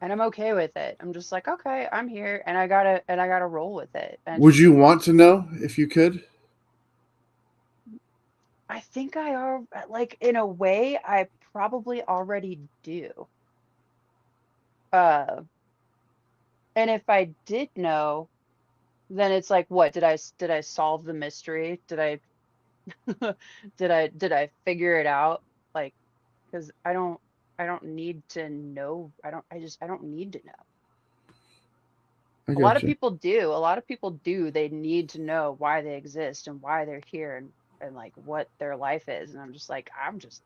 And I'm okay with it. I'm just like, okay, I'm here, and I gotta roll with it. And Would just, you want to know if you could? I think I are, like, in a way I probably already do. Uh, and if I did know, then it's like, what did I solve the mystery? Did I did I figure it out? Like, because I don't need to know. I don't need to know. I A lot of gotcha. people do. A lot of people do. They need to know why they exist and why they're here, and like what their life is. And I'm just like,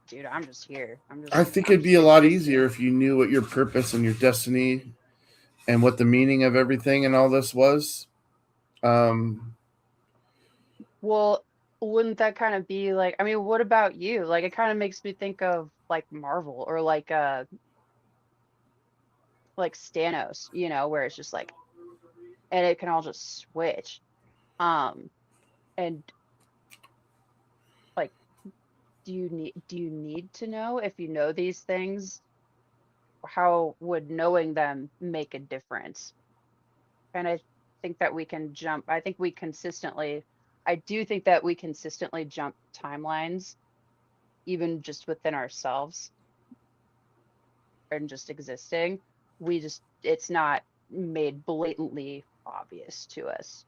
dude, I'm just here. I think I'm it'd be just a lot easier existing. if you knew what your purpose and your destiny and what the meaning of everything and all this was. Um, Well, wouldn't that kind of be like, I mean, what about you? Like, it kind of makes me think of like Marvel, or like Stanos, where it's just like, and it can all just switch. Um, and like, do you need to know? If you know these things, how would knowing them make a difference? And I think I do think that we consistently jump timelines, even just within ourselves and just existing. It's not made blatantly obvious to us.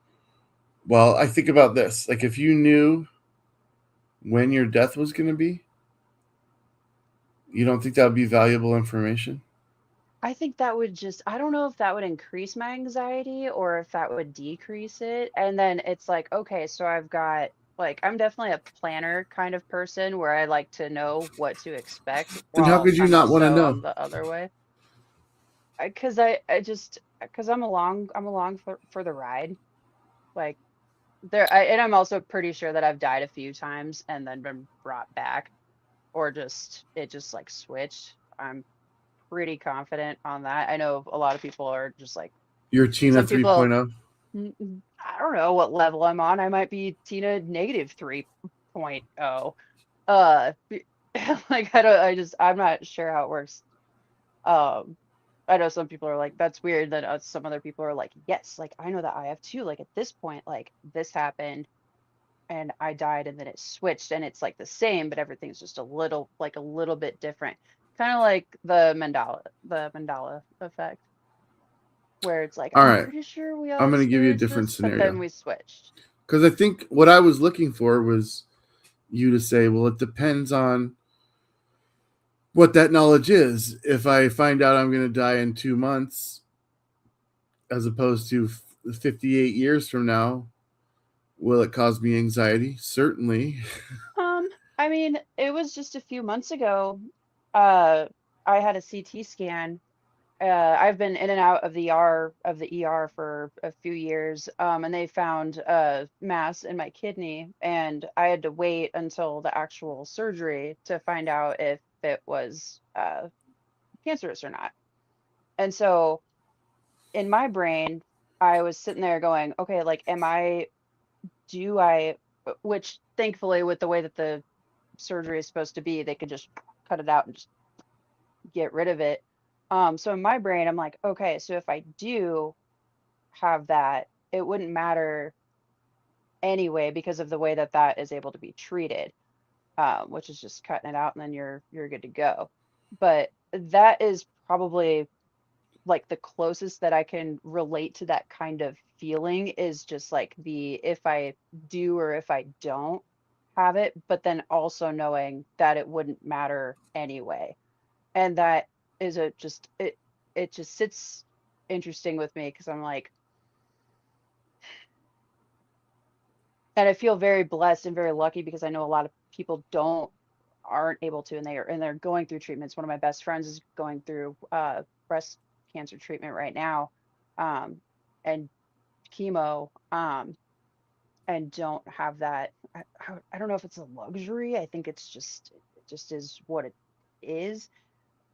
well, I think about this. Like, if you knew when your death was going to be, you don't think that would be valuable information? I think that would just, I don't know if that would increase my anxiety or if that would decrease it. And then it's like, okay, so I'm definitely a planner kind of person, where I like to know what to expect, Then how while could you I'm not want to also know? on the other way. Because I'm along for the ride. Like, and I'm also pretty sure that I've died a few times and then been brought back, or it just like switched. I'm pretty confident on that. I know a lot of people are just like, You're Tina some people, 3.0. I don't know what level I'm on. I might be Tina negative 3.0. Uh, like, I'm not sure how it works. Um, I know some people are like, that's weird. That some other people are like, yes, like, I know that I have too. Like, at this point, like, this happened and I died, and then it switched, and it's like the same, but everything's just a little bit different. Kind of like the Mandela effect, where it's like, All I'm right. pretty sure we all I'm going to give you a experienced different this, but then scenario. we switched. Because I think what I was looking for was you to say, well, it depends on what that knowledge is. If I find out I'm going to die in 2 months, as opposed to 58 years from now, will it cause me anxiety? Certainly. Um, I mean, it was just a few months ago. Uh, I had a CT scan. I've been in and out of the ER for a few years, and they found a mass in my kidney, and I had to wait until the actual surgery to find out if it was cancerous or not. And so in my brain, I was sitting there going, okay, like, do I, which thankfully with the way that the surgery is supposed to be, they could just cut it out and just get rid of it. So in my brain, I'm like, okay, so if I do have that, it wouldn't matter anyway because of the way that that is able to be treated, which is just cutting it out and then you're good to go. But that is probably like the closest that I can relate to that kind of feeling is just like the if I do or if I don't have it, but then also knowing that it wouldn't matter anyway. And that is a just it just sits interesting with me because I'm like, and I feel very blessed and very lucky because I know a lot of people aren't able to, and they're going through treatments. One of my best friends is going through breast cancer treatment right now, um, and chemo, and don't have that. I don't know if it's a luxury. I think it just is what it is.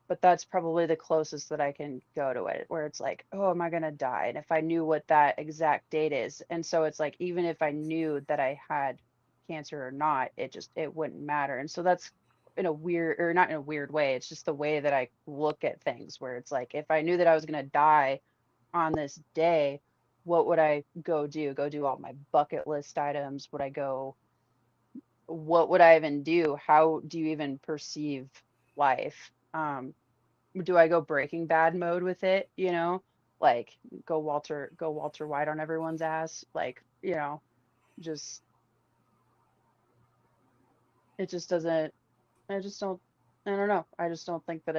But that's probably the closest that I can go to it, where it's like, oh, am I gonna die? And if I knew what that exact date is, and so it's like, even if I knew that I had cancer or not, it wouldn't matter. And so that's in a weird, or not in a weird way, it's just the way that I look at things, where it's like, if I knew that I was gonna die on this day, what would I go do? Go do all my bucket list items? Would I go, what would I even do? How do you even perceive life? Do I go Breaking Bad mode with it, Like go Walter White on everyone's ass, like, just it just doesn't I just don't I don't know. I just don't think that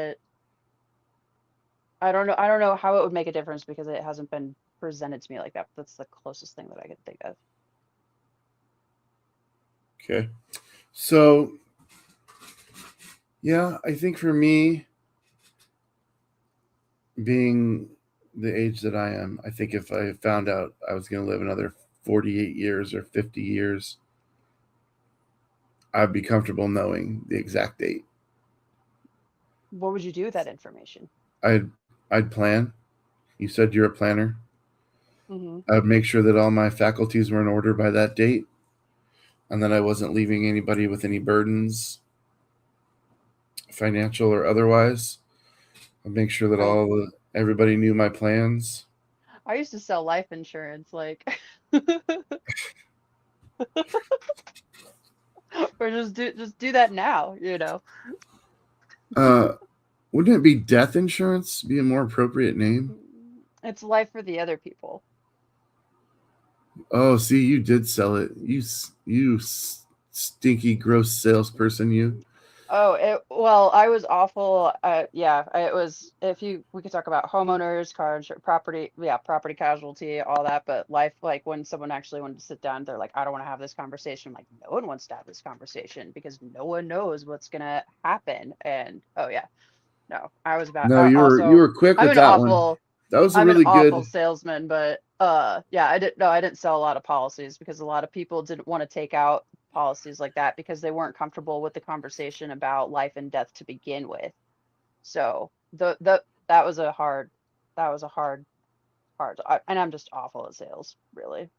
I don't know how it would make a difference because it hasn't been presented to me like that. But that's the closest thing that I could think of. Okay. So, yeah, I think for me, being the age that I am, I think if I found out I was going to live another 48 years or 50 years, I'd be comfortable knowing the exact date. What would you do with that information? I'd I'd plan. You said you're a planner. Hmm. I'd make sure that all my faculties were in order by that date, and that I wasn't leaving anybody with any burdens, financial or otherwise. I'd make sure that Right. everybody knew my plans. I used to sell life insurance, like, or just do that now. Uh, wouldn't it be death insurance? Be a more appropriate name? It's life for the other people. Oh, see, you did sell it. Stinky, gross salesperson. You. Well, I was awful. Yeah, it was. If we could talk about homeowners, car insurance, property, yeah, property casualty, all that. But life, like when someone actually wanted to sit down, they're like, I don't want to have this conversation. I'm like, no one wants to have this conversation because no one knows what's gonna happen. And oh yeah, no, I was about. No, you Also, were quick I'm with an that one. awful. That was a I'm an really awful good. salesman, but yeah, I didn't sell a lot of policies because a lot of people didn't want to take out policies like that because they weren't comfortable with the conversation about life and death to begin with. So that was a hard, and I'm just awful at sales, really.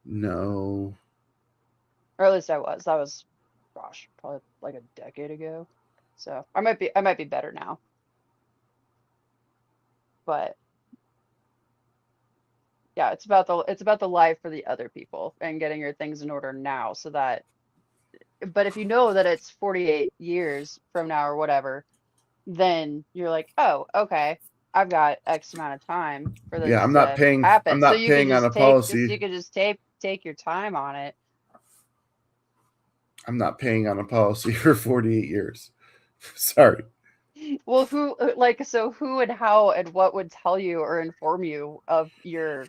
No. Or at least I was. That was, gosh, probably like a decade ago. So I might be better now, but yeah, it's about the life for the other people and getting your things in order now so that, but if you know that it's 48 years from now or whatever, then you're like, oh, okay, I've got X amount of time for Yeah, this to I'm happen. So not you could paying on a just policy. take your time on it. I'm not paying on a policy for 48 years. Sorry. Well, who and how and what would tell you or inform you of your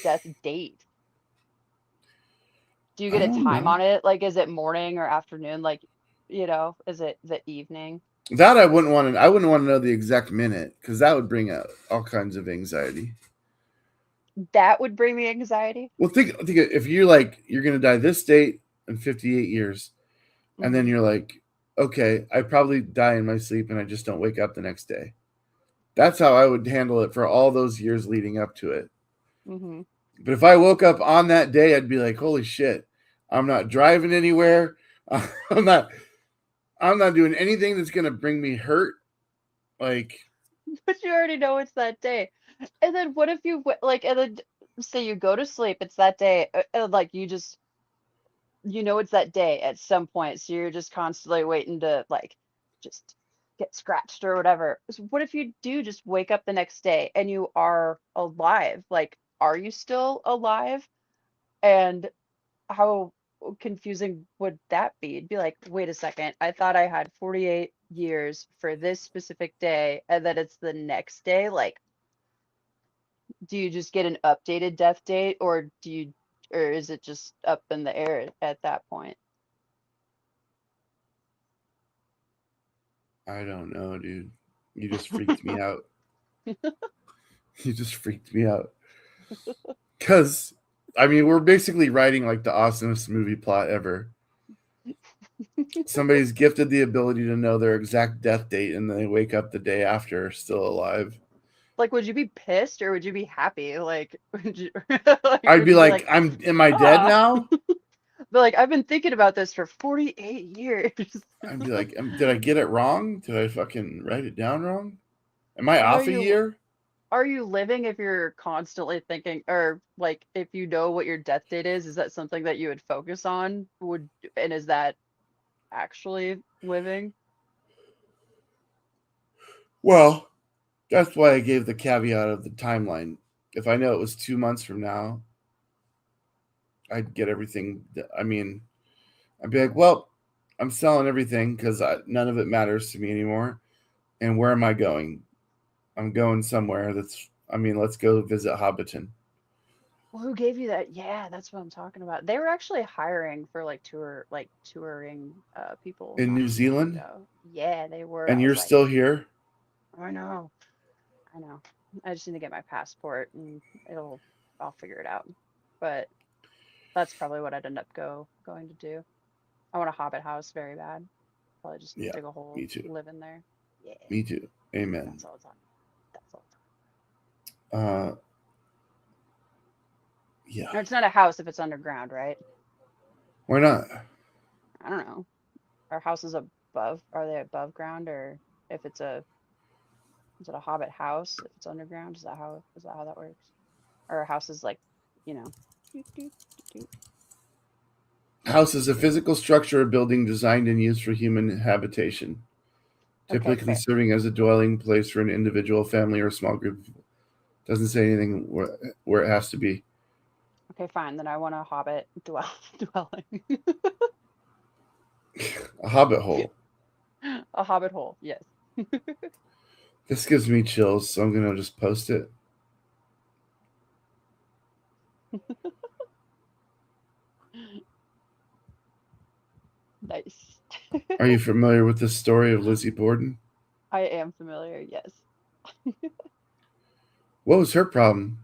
death date? Do you I get a don't time know. on it? Like, is it morning or afternoon? Like, is it the evening? That I wouldn't want to. I wouldn't want to know the exact minute because that would bring out all kinds of anxiety. That would bring me anxiety. Well, think if you're like you're gonna die this date in 58 years, and then Mhm. you're like, okay, I probably die in my sleep and I just don't wake up the next day. That's how I would handle it for all those years leading up to it. Mhm. But if I woke up on that day, I'd be like, holy shit, I'm not driving anywhere. I'm not. I'm not doing anything that's gonna bring me hurt. Like, But you already know it's that day. And then what if you like, and then say you go to sleep, it's that day, and like you just, it's that day at some point, so you're just constantly waiting to like just get scratched or whatever. So what if you do just wake up the next day and you are alive? Like, are you still alive? And how confusing would that be? It'd be like, wait a second, I thought I had 48 years for this specific day, and then it's the next day. Like, do you just get an updated death date, or or is it just up in the air at that point? I don't know, dude. You just freaked me out. You just freaked me out. Because, I mean, we're basically writing like the awesomest movie plot ever. Somebody's gifted the ability to know their exact death date and they wake up the day after still alive. Like, would you be pissed or would you be happy? Like, like, I'd would be you be like, like, am I dead ah, now? but like, I've been thinking about this for 48 years. I'd be like, did I get it wrong? Did I fucking write it down wrong? Am I And off a year? are you living if you're constantly thinking, or like if you know what your death date is that something that you would focus on? And is that actually living? Well, that's why I gave the caveat of the timeline. If I know it was 2 months from now, I'd get everything. I mean, I'd be like, well, I'm selling everything because none of it matters to me anymore. And where am I going? I'm going somewhere that's, I mean, let's go visit Hobbiton. Well, who gave you that? Yeah, that's what I'm talking about. They were actually hiring for like touring people In not New too long Zealand, ago. Yeah, they were. and I you're was like, still here. I know, I know. I just need to get my passport and I'll figure it out. But that's probably what I'd end up going to do. I want a hobbit house very bad. Probably just Yeah, dig a hole, me too. live in there. Yeah, Me too. Amen. that's all it's on. That's all. Uh, yeah. Or it's not a house if it's underground, right? Why not? I don't know. Are houses above? Are they above ground, or if it's a is it a hobbit house if it's underground? Is that how that works? Or a house is like, you know. Doot, doot, doot, doot. House is a physical structure or building designed and used for human habitation, Okay, typically fair. serving as a dwelling place for an individual, family, or small group. Doesn't say anything where it has to be. Okay, fine. Then I want a hobbit dwelling. A hobbit hole. A hobbit hole. Yes. This gives me chills, so I'm gonna just post it. Nice. Are you familiar with the story of Lizzie Borden? I am familiar. Yes. What was her problem?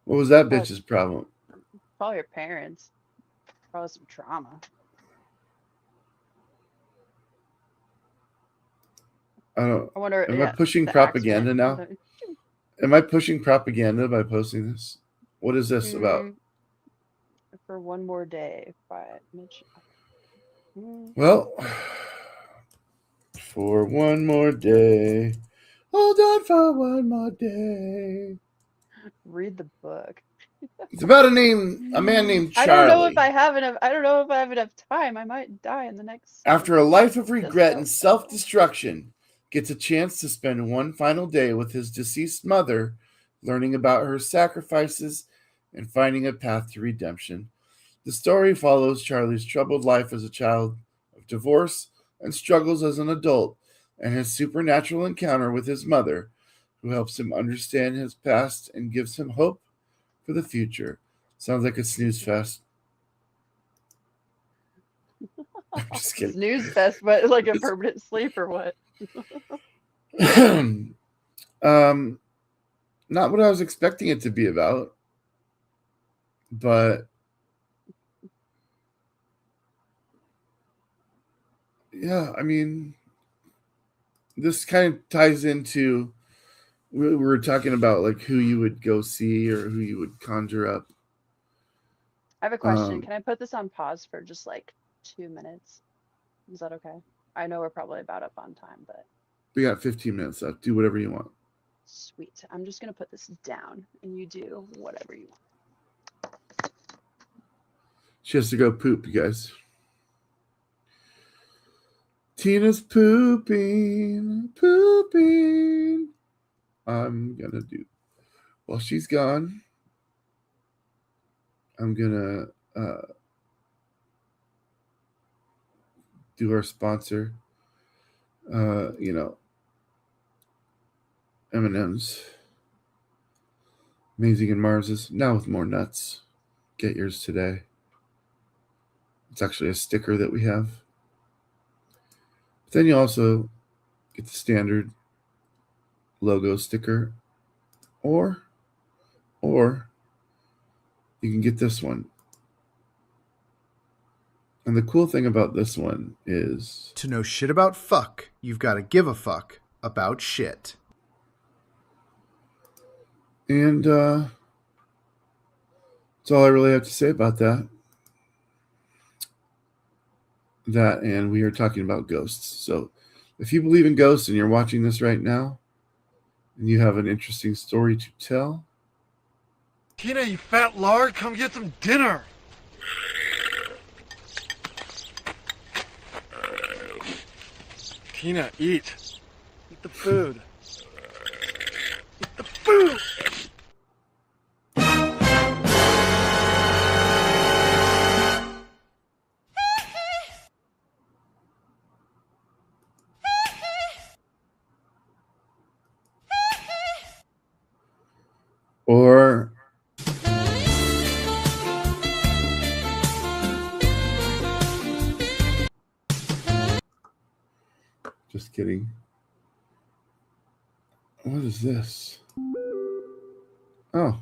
What was that Uh, bitch's problem? Probably your parents. Probably some trauma. I don't. I wonder. Am I Yeah, pushing the axe went. propaganda now? Am I pushing propaganda by posting this? What is this about? For one more day by Mitch. Well, for one more day. Hold on for one more day. Read the book. It's about a man named I don't know if Charlie. I have enough. I don't know if I have enough time. I might die in the next. After a life of Just regret and don't know. self-destruction, gets a chance to spend one final day with his deceased mother, learning about her sacrifices and finding a path to redemption. The story follows Charlie's troubled life as a child of divorce and struggles as an adult, and his supernatural encounter with his mother, who helps him understand his past and gives him hope for the future. Sounds like a snooze fest. I'm just kidding. Snooze fest, but like a permanent sleep or what? Not what I was expecting it to be about, but yeah, I mean, this kind of ties into we were talking about like who you would go see or who you would conjure up. I have a question. Can I put this on pause for just like 2 minutes? Is that okay? I know we're probably about up on time, but We got 15 minutes left. Do whatever you want. sweet. I'm just gonna put this down and you do whatever you want. She has to go poop, you guys. Tina's pooping. I'm gonna do while she's gone. I'm gonna do our sponsor. M&M's. Amazing and Marvs is now with more nuts. Get yours today. It's actually a sticker that we have. But then you also get the standard logo sticker, or you can get this one. And the cool thing about this one is To know shit about fuck, you've got to give a fuck about shit. and that's all I really have to say about that. That, and we are talking about ghosts. So if you believe in ghosts and you're watching this right now and you have an interesting story to tell, Tina, you fat lard, come get some dinner. Tina, eat. Eat the food. Eat the food! or just kidding. What is this? Oh,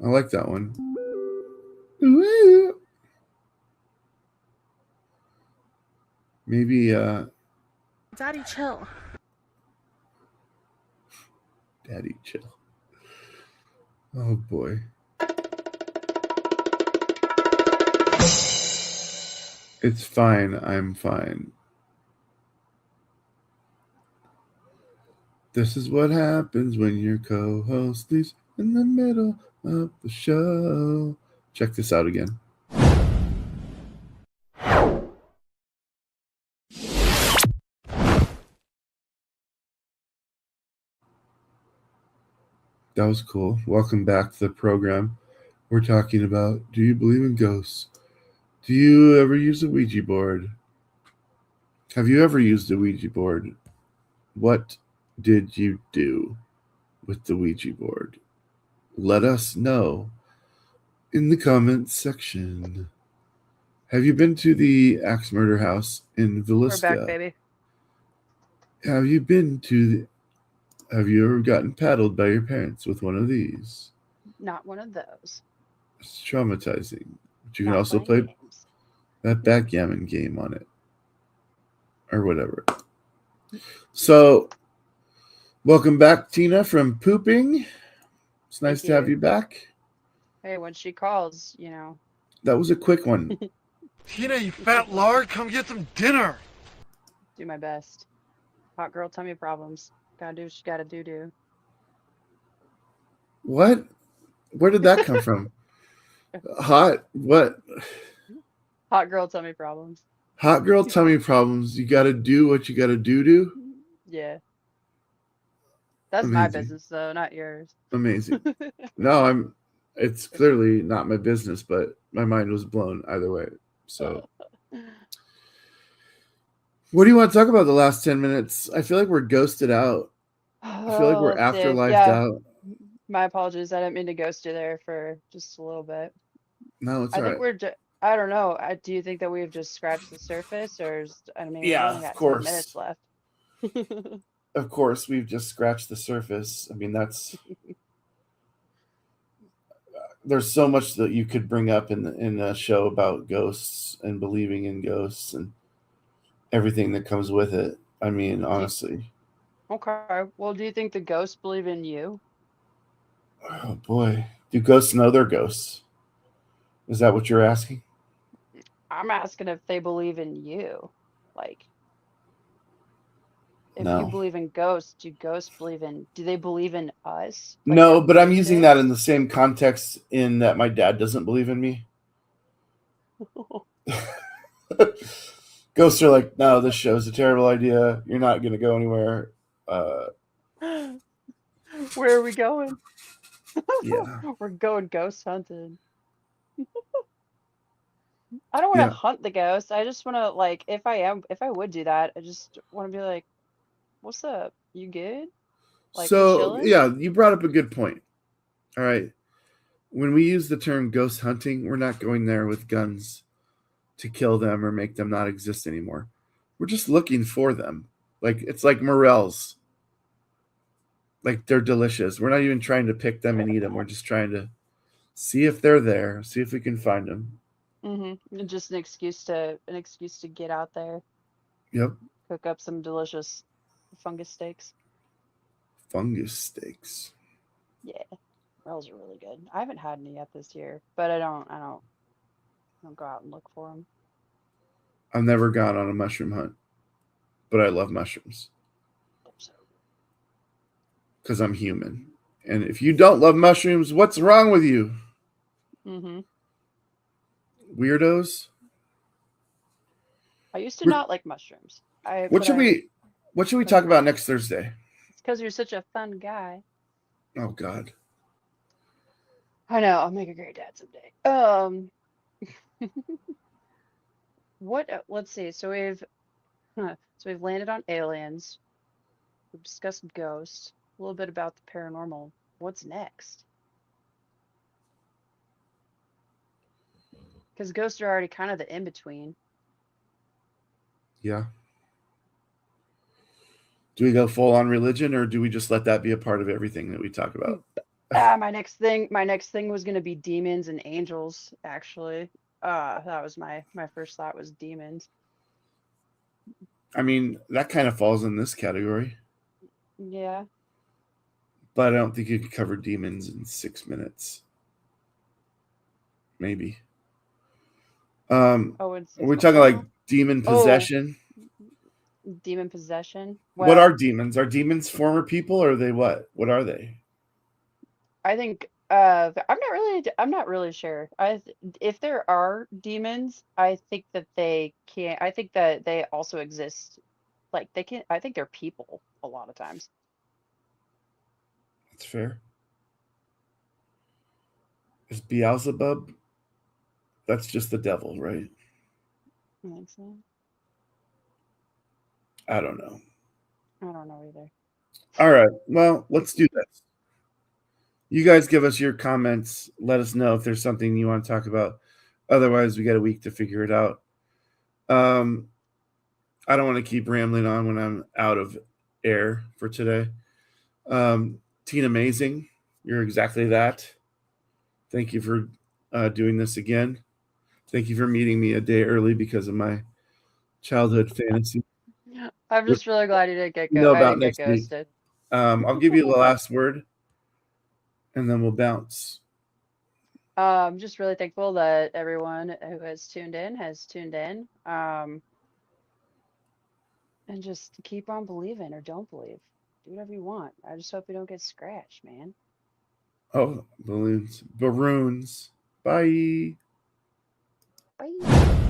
I like that one. Maybe Daddy, chill. Daddy chill. Oh boy. It's fine. I'm fine. This is what happens when your co-host leaves in the middle of the show. Check this out again. That was cool. Welcome back to the program. We're talking about, do you believe in ghosts? Do you ever use a Ouija board? Have you ever used a Ouija board? What did you do with the Ouija board? Let us know in the comments section. Have you been to the Axe Murder House in Villisca? We're back, baby. Have you ever gotten paddled by your parents with one of these? Not one of those. It's traumatizing. But you can Not also playing play games. that backgammon game on it. Or whatever. So, welcome back, Tina, from pooping. It's nice Thank to have you. you back. Hey, when she calls, That was a quick one. Tina, you fat lard, come get some dinner. do my best. Hot girl tummy problems. Gotta do what you gotta do. What? Where did that come from? Hot? What? Hot girl tummy problems. Hot girl tummy problems. You got to do what you got to do. Yeah. That's my Amazing. business, though, not yours. Amazing. No, it's clearly not my business, but my mind was blown either way. So, what do you want to talk about the last 10 minutes? I feel like we're ghosted out. I feel like we're Let's see. afterlifed Yeah, out. my apologies. I didn't mean to ghost you there for just a little bit. No, it's I all think right. I don't know. Do you think that we've just scratched the surface, I mean, we've Yeah, only of got 10 course. minutes left. Of course, we've just scratched the surface. I mean, there's so much that you could bring up in a show about ghosts and believing in ghosts and everything that comes with it. I mean, honestly. Okay. Well, do you think the ghosts believe in you? Oh boy. Do ghosts know they're ghosts? Is that what you're asking? I'm asking if they believe in you. Like, if you No. believe in ghosts, do they believe in us? Like No, that but I'm we using do? that in the same context in that my dad doesn't believe in me. Ghosts are like, no, this show's a terrible idea. You're not going to go anywhere. Where are we going? Yeah. We're going ghost hunting. I don't want to Yeah. hunt the ghost. I just want to like if I would do that, I just want to be like, "What's up? You good? Like we So, chilling?" yeah, you brought up a good point. All right. When we use the term ghost hunting, we're not going there with guns to kill them or make them not exist anymore. We're just looking for them. Like it's like morels. Like they're delicious. We're not even trying to pick them and eat them. We're just trying to see if they're there, see if we can find them. Just an excuse to get out there, Yep. cook up some delicious fungus steaks. Fungus steaks. Yeah, those are really good. I haven't had any yet this year, but I don't go out and look for them. I've never gone on a mushroom hunt, but I love mushrooms They're so because I'm human. And if you don't love mushrooms, what's wrong with you? good. Weirdos. I used to We're, not like mushrooms. what should we talk about next Thursday? It's because you're such a fun guy. Oh God. I know. I'll make a great dad someday. Let's see. So we've landed on aliens. We've discussed ghosts. A little bit about the paranormal. What's next? Because ghosts are already kind of the in between. Yeah. Do we go full on religion or do we just let that be a part of everything that we talk about? My next thing was gonna be demons and angels. Actually, that was my first thought was demons. I mean, that kind of falls in this category, Yeah. but I don't think you could cover demons in 6 minutes. Maybe. Oh, it's Are we talking like demon Oh, possession? demon possession. What are Well, demons? Are demons former people or are they what? What are they? I think I'm not really sure. If there are demons, I think that they can't. I think that they also exist. Like they can. I think they're people a lot of times. That's fair. Is Beelzebub? That's just the devil, right? I think so. I don't know. I don't know either. All right. Well, let's do this. You guys give us your comments. Let us know if there's something you want to talk about. Otherwise, we got a week to figure it out. I don't want to keep rambling on when I'm out of air for today. Teen Amazing, you're exactly that. Thank you for doing this again. Thank you for meeting me a day early because of my childhood fantasy. I'm just really glad you didn't You know I about didn't get next week. ghosted. I'll give you the last word, and then we'll bounce. I'm just really thankful that everyone who has tuned in. And just keep on believing or don't believe. Do whatever you want. I just hope you don't get scratched, man. Oh, balloons. Baroons. Bye. Bye.